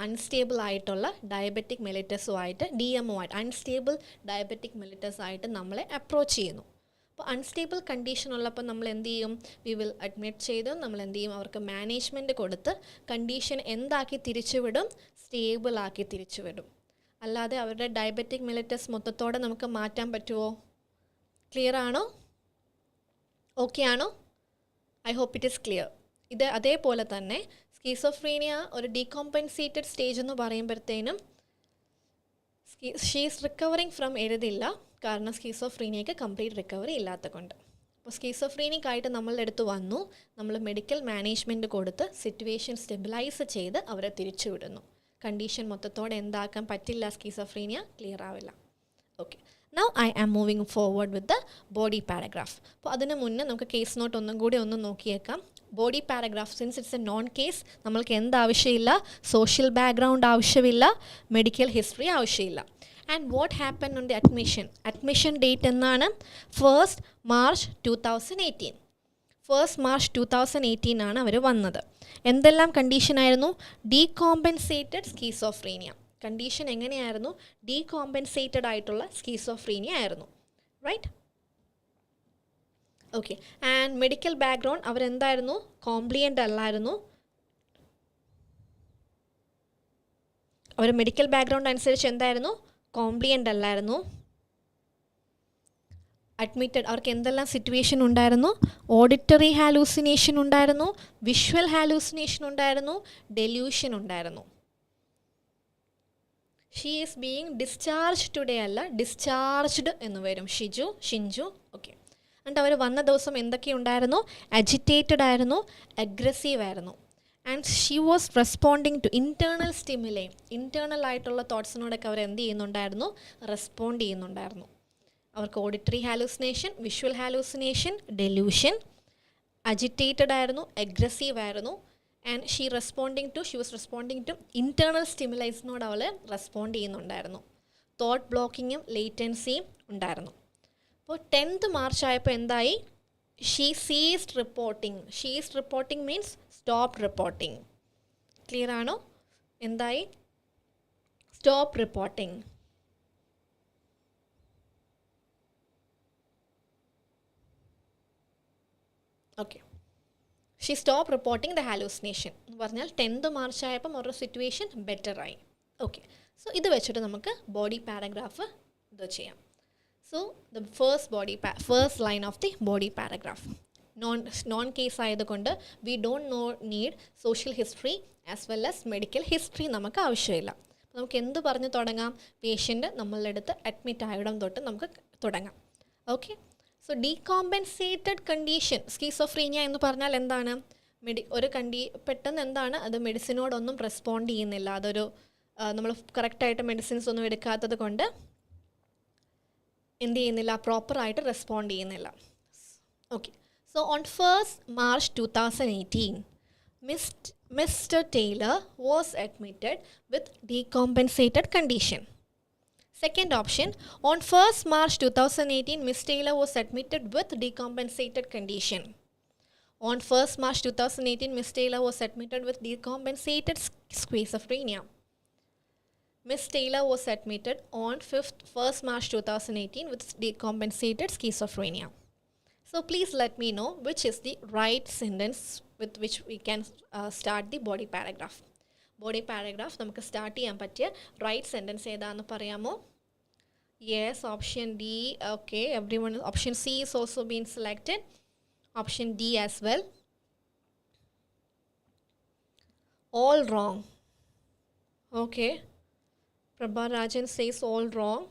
അൺസ്റ്റേബിൾ ആയിട്ടുള്ള ഡയബറ്റിക് മെലിറ്റസുമായിട്ട് DMO ആയിട്ട് അൺസ്റ്റേബിൾ ഡയബറ്റിക് മെലിറ്റസ് ആയിട്ട് നമ്മളെ അപ്രോച്ച് ചെയ്യുന്നു. അപ്പോൾ അൺസ്റ്റേബിൾ കണ്ടീഷൻ ഉള്ളപ്പോൾ നമ്മൾ എന്ത് ചെയ്യും? വി വിൽ അഡ്മിറ്റ് ചെയ്ത് നമ്മൾ എന്ത് ചെയ്യും? അവർക്ക് മാനേജ്മെൻറ്റ് കൊടുത്ത് കണ്ടീഷൻ എന്താക്കി തിരിച്ചുവിടും? സ്റ്റേബിൾ ആക്കി തിരിച്ചുവിടും. അല്ലാതെ അവരുടെ ഡയബറ്റിക് മെലിറ്റസ് മൊത്തത്തോടെ നമുക്ക് മാറ്റാൻ പറ്റുമോ? ക്ലിയർ ആണോ? ഓക്കെ ആണോ? I hope it is clear. ഇത് അതേപോലെ തന്നെ സ്കീസോഫ്രീനിയ ഒരു ഡീകോമ്പൻസേറ്റഡ് സ്റ്റേജ് എന്ന് പറയുമ്പോഴത്തേനും ഷീ ഈസ് റിക്കവറിങ് ഫ്രം എഴുതില്ല, കാരണം സ്കീസോഫ്രീനിയയ്ക്ക് കംപ്ലീറ്റ് റിക്കവറി ഇല്ലാത്ത കൊണ്ട്. അപ്പോൾ സ്കീസോഫ്രീനിക്കായിട്ട് നമ്മളുടെ അടുത്ത് വന്നു, നമ്മൾ മെഡിക്കൽ മാനേജ്മെൻറ്റ് കൊടുത്ത് സിറ്റുവേഷൻ സ്റ്റെബിലൈസ് ചെയ്ത് അവരെ തിരിച്ചുവിടുന്നു. കണ്ടീഷൻ മൊത്തത്തോടെ എന്താക്കാൻ പറ്റില്ല, സ്കീസോഫ്രീനിയ ക്ലിയർ ആവില്ല. Okay, now I am moving forward with the body paragraph. അപ്പോൾ അതിന് മുന്നേ നമുക്ക് കേസ് നോട്ട് ഒന്നും കൂടി ഒന്ന് നോക്കിയേക്കാം. Body paragraph, since it's a known case, നമ്മൾക്ക് എന്താവശ്യമില്ല? സോഷ്യൽ ബാക്ക്ഗ്രൗണ്ട് ആവശ്യമില്ല, മെഡിക്കൽ ഹിസ്റ്ററി ആവശ്യമില്ല. And what happen on the admission? Admission date എന്നാണ്? 1st March 2018. 1st March 2018 ആണ് അവർ വന്നത്. എന്തെല്ലാം കണ്ടീഷനായിരുന്നു? Decompensated schizophrenia. കണ്ടീഷൻ എങ്ങനെയായിരുന്നു? ഡീകോമ്പൻസേറ്റഡ് ആയിട്ടുള്ള സ്കീസോഫ്രീനിയ ആയിരുന്നു. Right? Okay. And medical background അവരെന്തായിരുന്നു? കോംപ്ലിയൻ്റ് അല്ലായിരുന്നു. അവർ മെഡിക്കൽ ബാക്ക്ഗ്രൗണ്ട് അനുസരിച്ച് എന്തായിരുന്നു? കോംപ്ലിയൻ്റ് അല്ലായിരുന്നു. അഡ്മിറ്റഡ് അവർക്ക് എന്തെല്ലാം സിറ്റുവേഷൻ ഉണ്ടായിരുന്നു? ഓഡിറ്ററി ഹാലൂസിനേഷൻ ഉണ്ടായിരുന്നു, വിഷ്വൽ ഹാലൂസിനേഷൻ ഉണ്ടായിരുന്നു, ഡെല്യൂഷൻ ഉണ്ടായിരുന്നു. She is being discharge today അല്ല, ഡിസ്ചാർജ്ഡ് എന്ന് വരും. ഷിഞ്ചു. ഓക്കെ. എന്നിട്ട് അവർ വന്ന ദിവസം എന്തൊക്കെ ഉണ്ടായിരുന്നു? അജിറ്റേറ്റഡ് ആയിരുന്നു, അഗ്രസീവ് ആയിരുന്നു. And she was responding to internal stimuli. Internal ആയിട്ടുള്ള തോട്ട്സിനോടൊക്കെ അവർ എന്ത് ചെയ്യുന്നുണ്ടായിരുന്നു? റെസ്പോണ്ട് ചെയ്യുന്നുണ്ടായിരുന്നു. അവർക്ക് auditory hallucination, visual hallucination, delusion, agitated ആയിരുന്നു, അഗ്രസീവ് ആയിരുന്നു. And she was responding to internal സ്റ്റിമുലൈസിനോട് അവൾ റെസ്പോണ്ട് ചെയ്യുന്നുണ്ടായിരുന്നു. തോട്ട് ബ്ലോക്കിങ്ങും ലേറ്റൻസിയും ഉണ്ടായിരുന്നു. അപ്പോൾ 10th March ആയപ്പോൾ എന്തായി? She ceased reporting. Ceased reporting means stop reporting. Clear ആണോ? എന്തായി? Stop reporting. Okay. She stop reporting the hallucination എന്ന് പറഞ്ഞാൽ 10th March ആയപ്പം ഒരു സിറ്റുവേഷൻ ബെറ്ററായി. ഓക്കെ. സോ ഇത് വെച്ചിട്ട് നമുക്ക് ബോഡി പാരഗ്രാഫ് ഇത് ചെയ്യാം. So the first line of the body paragraph. Known case ആയതുകൊണ്ട് we don't need social history as well as medical history നമുക്ക് ആവശ്യമില്ല. നമുക്ക് എന്ത് പറഞ്ഞ് തുടങ്ങാം? പേഷ്യൻ്റ് നമ്മളുടെ അടുത്ത് അഡ്മിറ്റ് ആയിടം തൊട്ട് നമുക്ക് തുടങ്ങാം. Okay. So decompensated condition schizophrenia എന്ന് പറഞ്ഞാൽ എന്താണ്? പെട്ടെന്ന് എന്താണ് അത് മെഡിസിനോടൊന്നും റെസ്പോണ്ട് ചെയ്യുന്നില്ല. അതൊരു നമ്മൾ കറക്റ്റായിട്ട് മെഡിസിൻസ് ഒന്നും എടുക്കാത്തത് കൊണ്ട് എന്ത് ചെയ്യുന്നില്ല? പ്രോപ്പറായിട്ട് റെസ്പോണ്ട് ചെയ്യുന്നില്ല. Okay. So on 1st March 2018 Mr. Taylor was admitted with decompensated condition. Second option, on 1st March 2018, Ms. Taylor was admitted with decompensated condition. On 1st March 2018, Ms. Taylor was admitted with decompensated schizophrenia. Ms. Taylor was admitted on 1st March 2018 with decompensated schizophrenia. So please let me know which is the right sentence with which we can start the body paragraph. Body paragraph നമുക്ക് start ചെയ്യാൻ പറ്റിയ right sentence ഏതാണെന്ന് പറയാമോ? Yes, option D. Okay, everyone. Option C is also being selected. Option D as well. All wrong. Okay. Prabha Rajan says all wrong.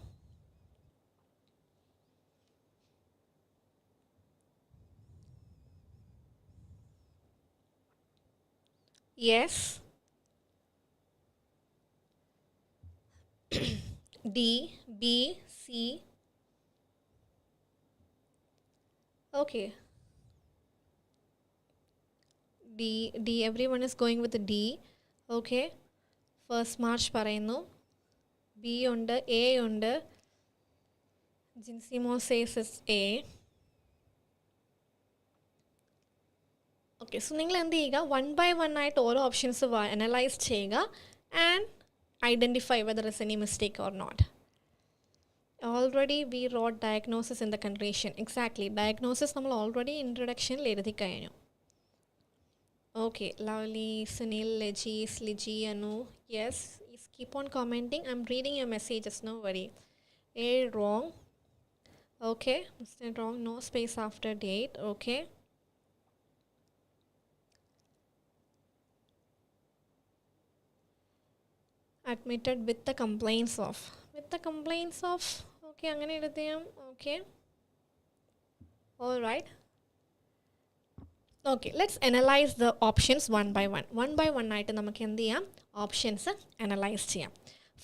Yes. D, B, C. Okay. D. Everyone is going with D. Okay. 1st March പറയുന്നു. B ഉണ്ട്, A ഉണ്ട്. Jinsimo says is A. Okay. So നിങ്ങൾ എന്ത് ചെയ്യുക? 1 by 1 ആയിട്ട് ഓരോ options analyse ചെയ്യുക and identify whether is any mistake or not. Already we wrote diagnosis in the condition. Exactly, diagnosis നമ്മൾ ഓൾറെഡി ഇൻട്രൊഡക്ഷനിൽ എഴുതി കഴിഞ്ഞു. Okay. Lovely, Sunil, Lajis, Liji, Anu. Yes, keep on commenting. I'm reading your messages, no worry. A wrong. Okay, Mr. wrong. No space after date. Okay. Admitted with the complaints of. Okay, അങ്ങനെ എഴുതിയാം. Okay. All right. Okay, let's analyze the options one by one. One by one ആയിട്ട് നമുക്ക് എന്ത് ചെയ്യാം? Options analyse ചെയ്യാം.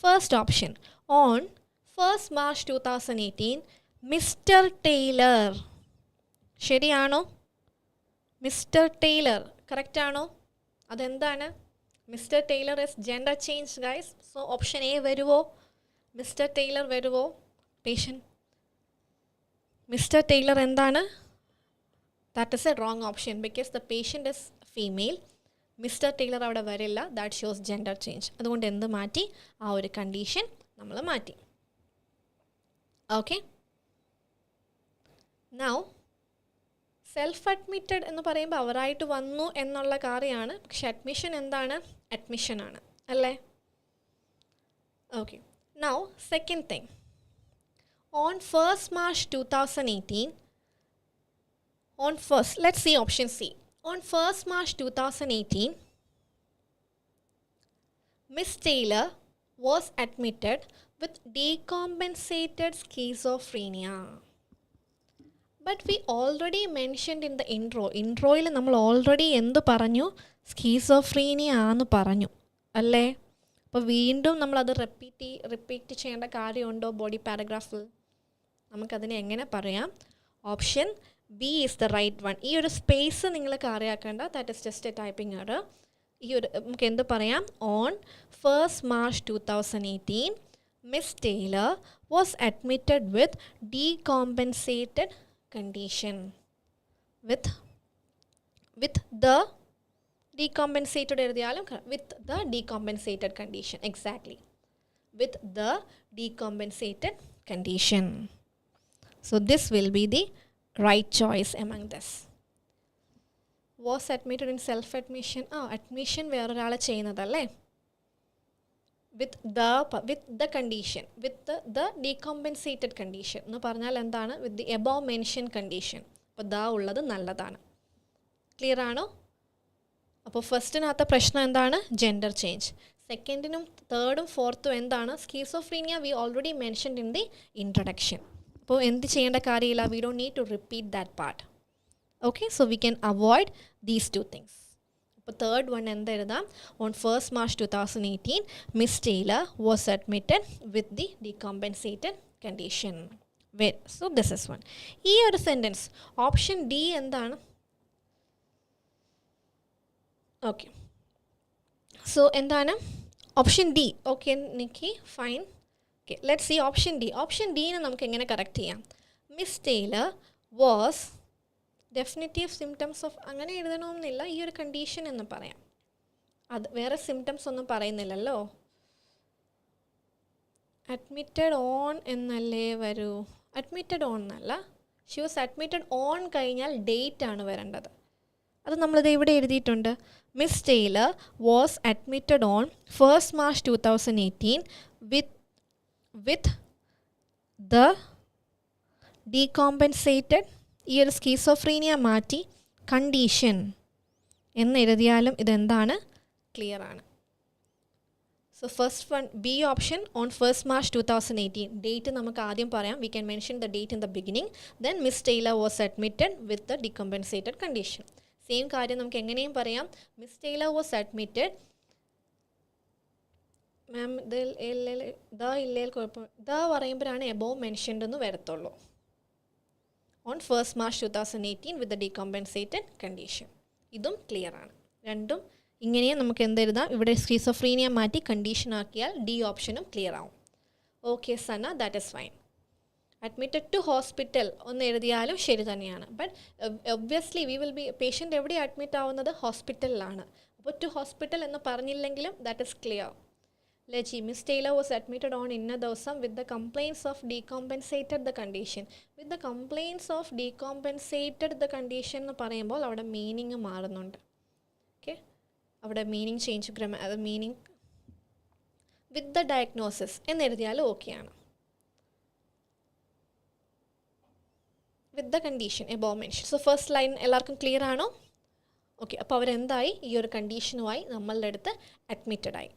First option, on 1st March 2018 Mister Tyler. ശരിയാണോ? Mister Tyler correct ആണോ? അതെന്താണ്? Mister Tyler is gender change guys. So option A വരുമോ? Mister Tyler വരുമോ? പേഷ്യൻ്റ് മിസ്റ്റർ ടൈലർ എന്താണ്? That is a wrong option because the patient is female. Mister Tyler അവിടെ വരില്ല. That shows gender change. അതുകൊണ്ട് എന്ത് മാറ്റി? ആ ഒരു കണ്ടീഷൻ നമ്മൾ മാറ്റി. ഓക്കെ. നൗ സെൽഫ് അഡ്മിറ്റഡ് എന്ന് പറയുമ്പോൾ അവരായിട്ട് വന്നു എന്നുള്ള കാര്യമാണ്. പക്ഷെ അഡ്മിഷൻ എന്താണ്? അഡ്മിഷനാണ് അല്ലേ? Okay. Now second thing. On 1st March 2018, let's see option C. On 1st March 2018, Miss Taylor was admitted with decompensated schizophrenia. But we already mentioned in the introയിൽ നമ്മൾ ഓൾറെഡി എന്ത് പറഞ്ഞു? സ്കീസോഫ്രീനിയ ആണെന്ന് പറഞ്ഞു അല്ലേ? അപ്പോൾ വീണ്ടും നമ്മളത് റിപ്പീറ്റ് ചെയ്യേണ്ട കാര്യമുണ്ടോ ബോഡി പാരഗ്രാഫിൽ? നമുക്കതിനെ എങ്ങനെ പറയാം? Option B is the right one. ഈ ഒരു സ്പേസ് നിങ്ങൾ കാര്യമാക്കേണ്ട. That is just a typing error. ഈ ഒരു നമുക്ക് എന്ത് പറയാം? On 1st March 2018, Miss Taylor was admitted with decompensated condition. With the decompensated എഴുതിയാലും with the decompensated condition. Exactly. With the decompensated condition. So this will be the right choice among this. Was admitted in self-admission. Admission വേറൊരാളെ ചെയ്യുന്നതല്ലേ? With the condition. With the decompensated condition. എന്ന് പറഞ്ഞാൽ എന്താണ്? With the above mentioned condition. അപ്പോൾ ദാ ഉള്ളത് നല്ലതാണ്. Clear ആണോ? അപ്പോൾ ഫസ്റ്റിനകത്ത പ്രശ്നം എന്താണ്? Gender change. സെക്കൻഡിനും തേർഡും ഫോർത്തും എന്താണ്? Schizophrenia we already mentioned in the introduction. അപ്പോൾ എന്ത് ചെയ്യേണ്ട കാര്യമില്ല. We don't need to repeat that part. Okay. So we can avoid these two things. അപ്പോൾ തേർഡ് വൺ എന്തെഴുതാം? On 1st March 2018, miss Taylor was admitted with the decompensated condition. So this is one. ഈ ഒരു sentence option D എന്താണ്? Okay. So എന്താണ്? Option D. Okay Nikki, fine. Okay, let's see option D. Option ഡീനെ നമുക്ക് എങ്ങനെ correct ചെയ്യാം? Miss Taylor was definitive symptoms of അങ്ങനെ എഴുതണമെന്നില്ല. ഈ ഒരു കണ്ടീഷൻ എന്ന് പറയാം. അത് വേറെ സിംറ്റംസ് ഒന്നും പറയുന്നില്ലല്ലോ. അഡ്മിറ്റഡ് ഓൺ എന്നല്ലേ വരൂ? അഡ്മിറ്റഡ് ഓൺ എന്നല്ല. ഷി വാസ് അഡ്മിറ്റഡ് ഓൺ കഴിഞ്ഞാൽ ഡേറ്റ് ആണ് വരേണ്ടത്. അത് നമ്മളിത് ഇവിടെ എഴുതിയിട്ടുണ്ട്. Miss Taylor was admitted on 1st March 2018 with the decompensated, ഈ ഒരു സ്കീസോഫ്രീനിയ മാറ്റി കണ്ടീഷൻ എന്ന് എഴുതിയാലും ഇതെന്താണ്? ക്ലിയർ ആണ്. So first one B option on 1st March 2018. Date നമുക്ക് ആദ്യം പറയാം. We can mention the date in the beginning. Then miss Taylor was admitted with the decompensated condition. Same കാര്യം നമുക്ക് എങ്ങനെയും പറയാം. Miss Taylor was admitted. Ma'am ഇല്ലേൽ കുഴപ്പം പറയുമ്പോഴാണ് എബോവ് മെൻഷൻഡ് എന്ന് വരത്തുള്ളൂ. On 1st March 2018 with the decompensated condition. ഇതും ക്ലിയർ ആണ്. രണ്ടും ഇങ്ങനെയും നമുക്ക് എന്തെഴുതാം? ഇവിടെ സ്കീസോഫ്രീനിയ മാറ്റി കണ്ടീഷൻ ആക്കിയാൽ ഡി ഓപ്ഷനും ക്ലിയർ ആവും. Okay Sana, that is fine. Admitted to hospital ഒന്ന് എഴുതിയാലും ശരി തന്നെയാണ്. But obviously we will be patient എവിടെ അഡ്മിറ്റ് ആവുന്നത്? ഹോസ്പിറ്റലിലാണ്. അപ്പോൾ ടു ഹോസ്പിറ്റൽ എന്ന് പറഞ്ഞില്ലെങ്കിലും that is clear. Lechi, Miss Taylor was admitted on inna ദിവസം with the complaints of decompensated the condition. With the complaints of decompensated the condition എന്ന് പറയുമ്പോൾ അവിടെ മീനിങ് മാറുന്നുണ്ട്. ഓക്കെ, അവിടെ മീനിങ് ചേഞ്ച് അത് മീനിങ് വിത്ത് ദ ഡയഗ്നോസിസ് എന്നെഴുതിയാലും ഓക്കെയാണ്. With the condition above mention. So first line എല്ലാവർക്കും clear ആണോ? Okay, അപ്പോൾ അവരെന്തായി? ഈ ഒരു കണ്ടീഷനുമായി നമ്മളുടെ അടുത്ത് അഡ്മിറ്റഡ് ആയി.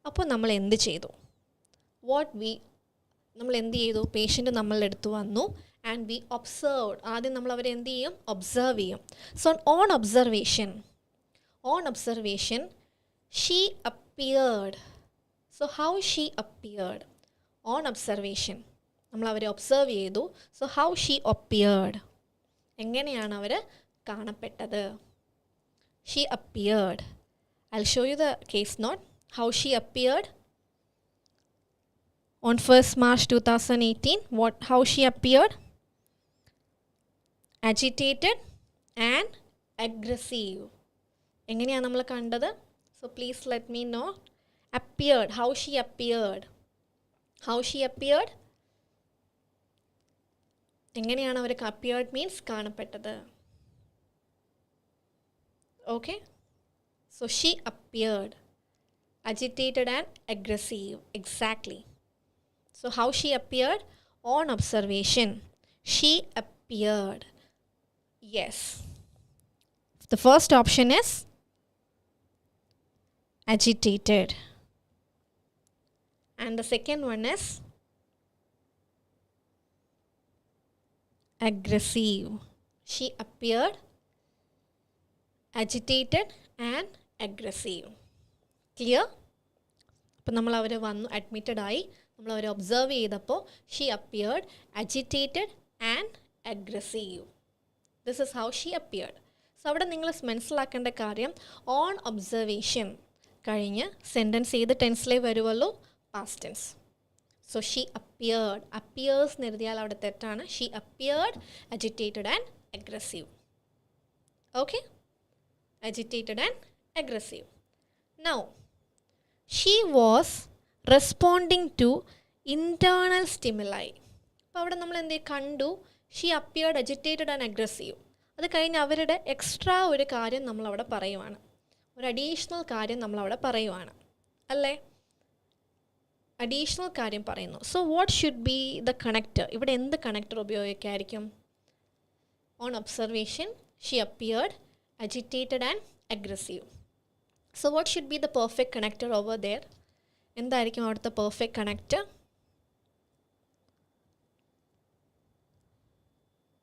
അപ്പോൾ നമ്മൾ എന്ത് ചെയ്തു? നമ്മൾ എന്ത് ചെയ്തു? പേഷ്യൻ്റ് നമ്മളുടെ അടുത്ത് വന്നു ആൻഡ് വി ഒബ്സർവ്ഡ്. ആദ്യം നമ്മൾ അവരെ എന്ത് ചെയ്യും? ഒബ്സർവ് ചെയ്യും. So on observation she appeared. So how she appeared? On observation നമ്മൾ അവരെ ഒബ്സർവ് ചെയ്തു. So how she appeared? എങ്ങനെയാണ് അവർ കാണപ്പെട്ടത്? She appeared. I'll show you the case note. How she appeared on 1st March 2018. How she appeared? Agitated, and aggressive. എങ്ങനെയാണ് നമ്മൾ കണ്ടത്? So please let me know. Appeared. How she appeared? How she appeared? എങ്ങനെയാണ് അവർക്ക് appeared means കാണപ്പെട്ടത്? Okay? So she appeared agitated and aggressive. Exactly. So how she appeared? On observation. She appeared. Yes. The first option is agitated. And the second one is aggressive. She appeared agitated and aggressive. Clear? അപ്പോൾ നമ്മൾ അവർ വന്നു admitted ആയി, നമ്മൾ അവരെ observe ചെയ്തപ്പോൾ she appeared agitated and aggressive. This is how she appeared. So അവിടെ നിങ്ങൾ മനസ്സിലാക്കേണ്ട കാര്യം ഓൺ ഒബ്സർവേഷൻ കഴിഞ്ഞ് സെൻറ്റൻസ് ഏത് ടെൻസിലേ വരുമല്ലോ? Past tense. So she appeared, appears എന്ന് എഴുതിയാൽ അവിടെ തെറ്റാണ്. She appeared agitated and aggressive. Okay, agitated and aggressive. Now, she was responding to internal stimuli. അപ്പോൾ അവിടെ നമ്മൾ എന്ത് കണ്ടു? She appeared agitated and aggressive. അത് കഴിഞ്ഞ് അവരുടെ എക്സ്ട്രാ ഒരു കാര്യം നമ്മളവിടെ പറയുവാണ്, ഒരു അഡീഷണൽ കാര്യം നമ്മളവിടെ പറയുവാണ്, അല്ലേ? അഡീഷണൽ കാര്യം പറയുന്നു. So what should be the connector? ഇവിടെ എന്ത് കണക്റ്റർ ഉപയോഗിക്കായിരിക്കും? On observation she appeared agitated and aggressive. So what should be the perfect connector over there? എന്തായിരിക്കും അവിടുത്തെ perfect connector?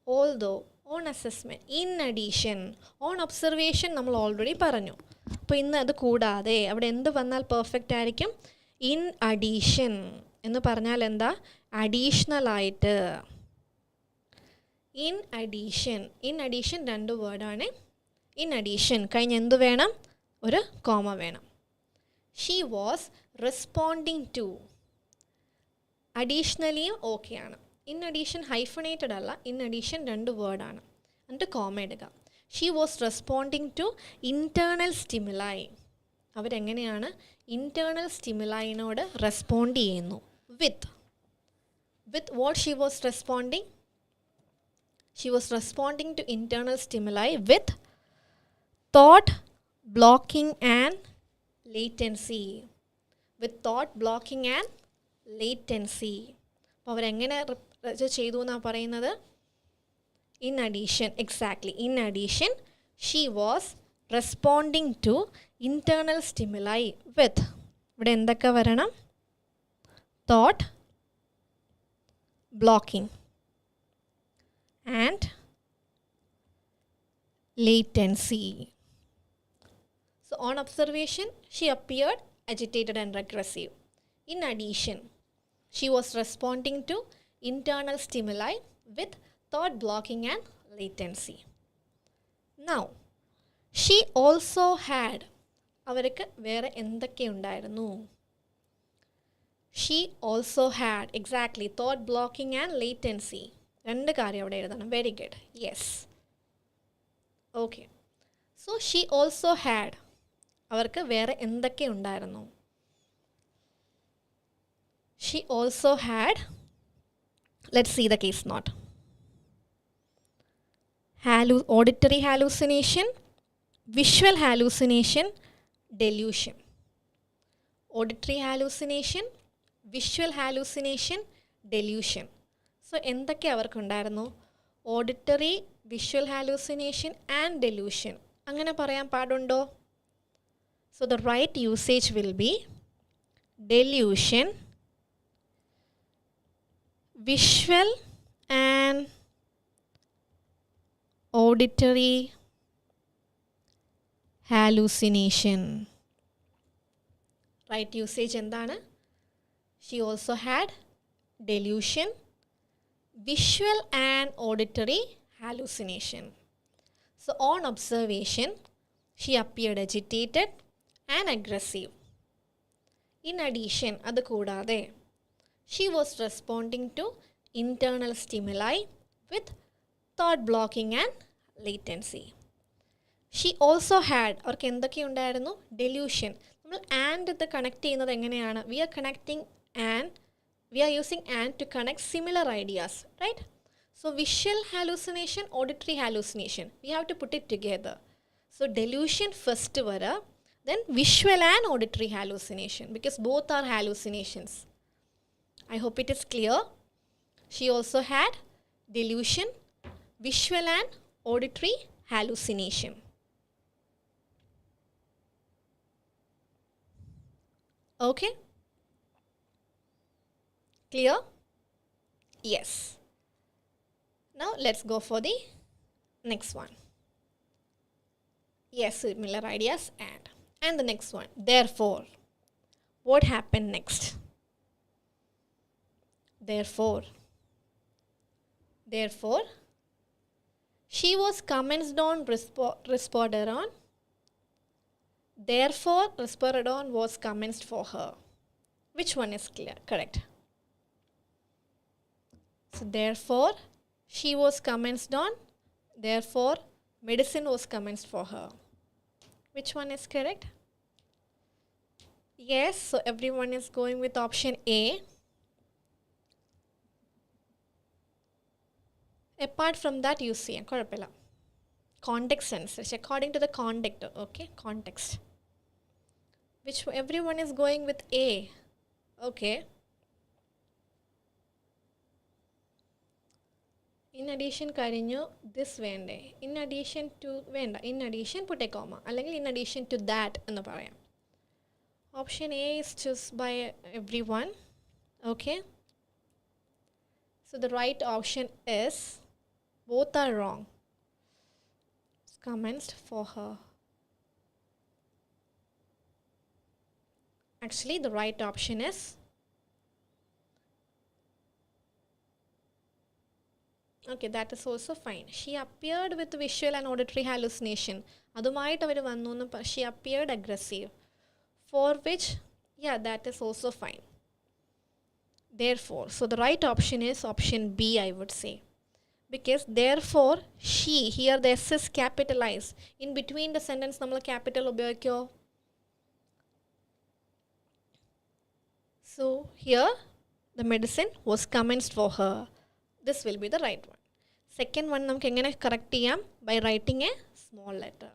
Although, on assessment, in addition. On observation നമ്മൾ already പറഞ്ഞു. അപ്പോൾ ഇന്ന് അത് കൂടാതെ അവിടെ എന്ത് വന്നാൽ പെർഫെക്റ്റ് ആയിരിക്കും? ഇൻ അഡീഷൻ എന്ന് പറഞ്ഞാൽ എന്താ? അഡീഷണലായിട്ട്. ഇൻ അഡീഷൻ, ഇൻ അഡീഷൻ രണ്ട് വേർഡാണ്. ഇൻ അഡീഷൻ കഴിഞ്ഞ് എന്ത് വേണം? ഒരു കോമ വേണം. She was responding to. അഡീഷണലിയും ഓക്കെയാണ്. ഇൻ അഡീഷൻ ഹൈഫണേറ്റഡ് അല്ല, ഇൻ അഡീഷൻ രണ്ട് വേർഡാണ്. എന്നിട്ട് കോമ ഇടുക. She was responding to internal stimuli. അവരെങ്ങനെയാണ് ഇൻറ്റേർണൽ സ്റ്റിമുലൈനോട് റെസ്പോണ്ട് ചെയ്യുന്നു? With what she was responding? She was responding to internal stimuli with thought blocking and latency. With thought blocking and latency. അപ്പോൾ അവരെങ്ങനെ ചെയ്തു എന്നാണ് പറയുന്നത്? In addition. Exactly, in addition she was responding to internal stimuli with, ഇവിടെ എന്തൊക്കെ വരണം? Thought blocking and latency. So on observation she appeared agitated and aggressive. In addition she was responding to internal stimuli with thought blocking and latency. Now she also had, അവർക്ക് വേറെ എന്തൊക്കെ ഉണ്ടായിരുന്നു? She also had, exactly, thought blocking and latency. രണ്ട് കാര്യം അവിടെ എഴുതണം. Very good. Yes. Okay. So she also had, അവർക്ക് വേറെ എന്തൊക്കെ ഉണ്ടായിരുന്നു? She also had, let's see the case note. Auditory hallucination, visual hallucination, delusion. Auditory hallucination, visual hallucination, delusion. So എന്തൊക്കെ അവർക്കുണ്ടായിരുന്നു? Auditory, visual hallucination and delusion. അങ്ങനെ പറയാൻ പാടുണ്ടോ? So the right usage will be delusion, visual and auditory hallucination. Right usage എന്താണ്? She also had delusion, visual and auditory hallucination. So on observation she appeared agitated and aggressive. In addition, adu koodade she was responding to internal stimuli with thought blocking and latency. She also had, അവർക്ക് എന്തൊക്കെ ഉണ്ടായിരുന്നു? Delusion. നമ്മൾ and ഇത് connect ചെയ്യുന്നത് എങ്ങനെയാണ്? We are connecting and, we are using and to connect similar ideas, right? So visual hallucination, auditory hallucination, we have to put it together. So delusion first vara, then visual and auditory hallucination, because both are hallucinations. I hope it is clear. She also had delusion, visual and auditory hallucination. Okay? Clear? Yes. Now let's go for the next one. Yes, similar ideas and the next one. Therefore, what happened next? Therefore, she was commenced on risperidone. Therefore, risperidone was commenced for her. Which one is clear? Correct. So therefore, she was commenced on. Therefore, medicine was commenced for her. Which one is correct? Yes, so everyone is going with option A. Apart from that, you see, context sense, according to the context, okay, context. Which everyone is going with A. Okay. In addition karinju, this vende. In addition to venda. In addition put a comma. Allengil in addition to that ennu parayam. Option A is chosen by everyone. Okay. So the right option is, both are wrong. It's commenced for her. Actually, the right option is okay, that is also fine. She appeared with visual and auditory hallucination. Adumayittu avaru vannu, she appeared aggressive. For which, yeah, that is also fine. Therefore, so the right option is option B, I would say. Because therefore, she, here the S is capitalized. In between the sentence, nammal capital ubhayikko. So here, the medicine was commenced for her. This will be the right one. Second one, namukku engane correct cheyam? By writing a small letter.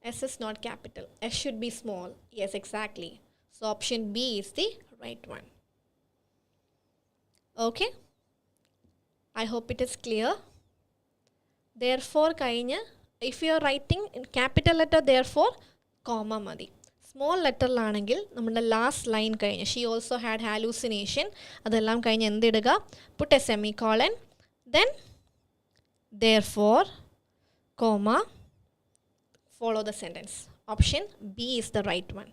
S is not capital. S should be small. Yes, exactly. So option B is the right one. Okay? I hope it is clear. Therefore, kayinja, if you are writing in capital letter, therefore, comma madi. Small letter lanengil, nammada last line kayinja. She also had hallucination. Adellam kayinja endu iduga? Put a semicolon. Then, therefore, comma, follow the sentence. Option B is the right one.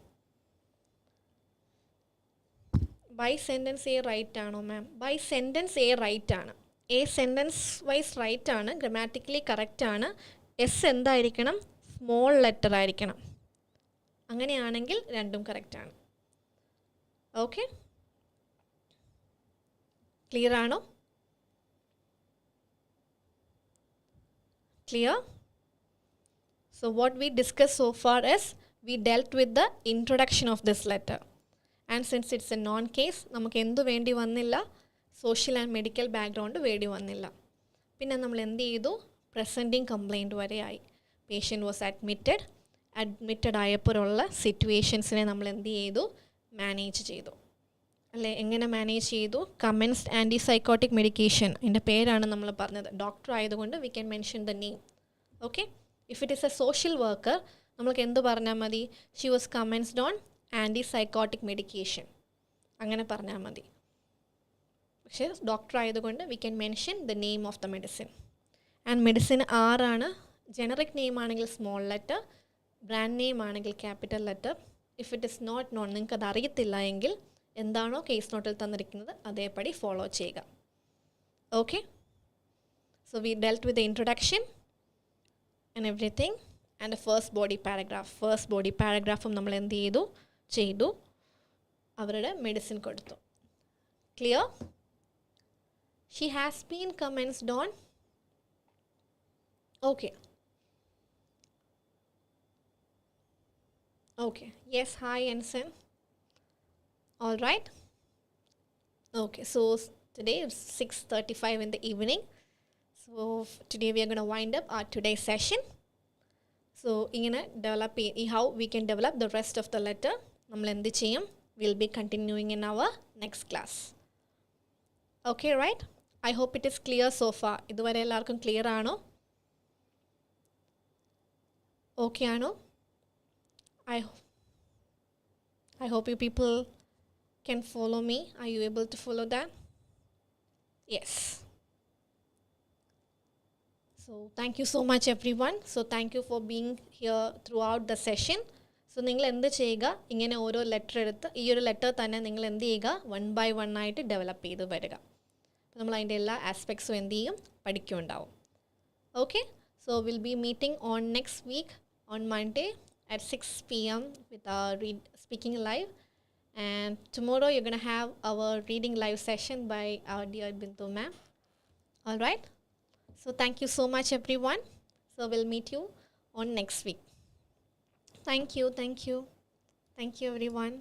By sentence A right aano, ma'am? By sentence A right aanu. A sentence wise right aanu, grammatically correct aanu. S endayirikkanam? Small letter ആയിരിക്കണം. അങ്ങനെയാണെങ്കിൽ രണ്ടും correct ആണ്. Okay, clear ആണോ? Clear? So what we discussed so far is, we dealt with the introduction of this letter. And since it's a non-case, നമുക്ക് എന്തു വേണ്ടി വന്നില്ല? Social and medical background വേണ്ടി വന്നില്ല. പിന്നെ നമ്മൾ എന്ത് ചെയ്തു? പ്രസൻറ്റിങ് കംപ്ലയിൻറ്റ് വരെ ആയി. പേഷ്യൻ്റ് വാസ് അഡ്മിറ്റഡ് ആയപ്പോഴുള്ള സിറ്റുവേഷൻസിനെ നമ്മൾ എന്ത് ചെയ്തു? മാനേജ് ചെയ്തു. അല്ലേ, എങ്ങനെ മാനേജ് ചെയ്തു? കമൻസ്ഡ് ആൻറ്റിസൈക്കോട്ടിക് മെഡിക്കേഷൻ, അതിൻ്റെ പേരാണ് നമ്മൾ പറഞ്ഞത്. ഡോക്ടർ ആയതുകൊണ്ട് we can mention the name. Okay, if it is a social worker, നമ്മൾക്ക് എന്ത് പറഞ്ഞാൽ മതി? She was commenced on antipsychotic medication, അങ്ങനെ പറഞ്ഞാൽ മതി. പക്ഷേ ഡോക്ടർ ആയതുകൊണ്ട് we can mention the name of the medicine. And medicine ആറാണ്. ജനറിക് നെയിം ആണെങ്കിൽ സ്മോൾ ലെറ്റർ, ബ്രാൻഡ് നെയിം ആണെങ്കിൽ capital letter. If it is not known, നിങ്ങൾക്ക് അത് അറിയത്തില്ല എങ്കിൽ എന്താണോ കേസ് നോട്ടിൽ തന്നിരിക്കുന്നത് അതേപടി ഫോളോ ചെയ്യുക. Okay, so we dealt with the introduction and everything and first body paragraph. First body പാരഗ്രാഫും നമ്മൾ എന്ത് ചെയ്തു? അവരുടെ മെഡിസിൻ കൊടുത്തു. Clear? She has been commenced on Okay. Okay. Yes, hi, Ensign. All right. Okay, so today it's 6:35 in the evening. So today we are going to wind up our today's session. So ഇങ്ങനെ develop how we can develop the rest of the letter നമ്മൾ എന്ത് ചെയ്യും, we'll be continuing in our next class. Okay, right? I hope it is clear so far. ഇതുവരെ എല്ലാവർക്കും clear ആണോ? Okay ആണോ? I hope you people can follow me. Are you able to follow that? Yes. So thank you so much everyone. So thank you for being here throughout the session. So നിങ്ങൾ എന്ത് ചെയ്യുക, ഇങ്ങനെ ഓരോ letter എടുത്ത് ഈ ഒരു letter തന്നെ നിങ്ങൾ എന്ത് ചെയ്യുക, 1 by 1 ആയിട്ട് ഡെവലപ്പ് ചെയ്ത് വരിക. അപ്പോൾ നമ്മൾ അതിൻ്റെ എല്ലാ ആസ്പെക്ട്സും എന്ത് ചെയ്യും, പഠിക്കുന്നുണ്ടാവും. Okay, so will be meeting on next week on Monday at 6 p.m. with our speaking live. And tomorrow you're going to have our reading live session by our dear Bintu ma'am. All right. So thank you so much, everyone. So we'll meet you on next week. Thank you. Thank you. Thank you, everyone.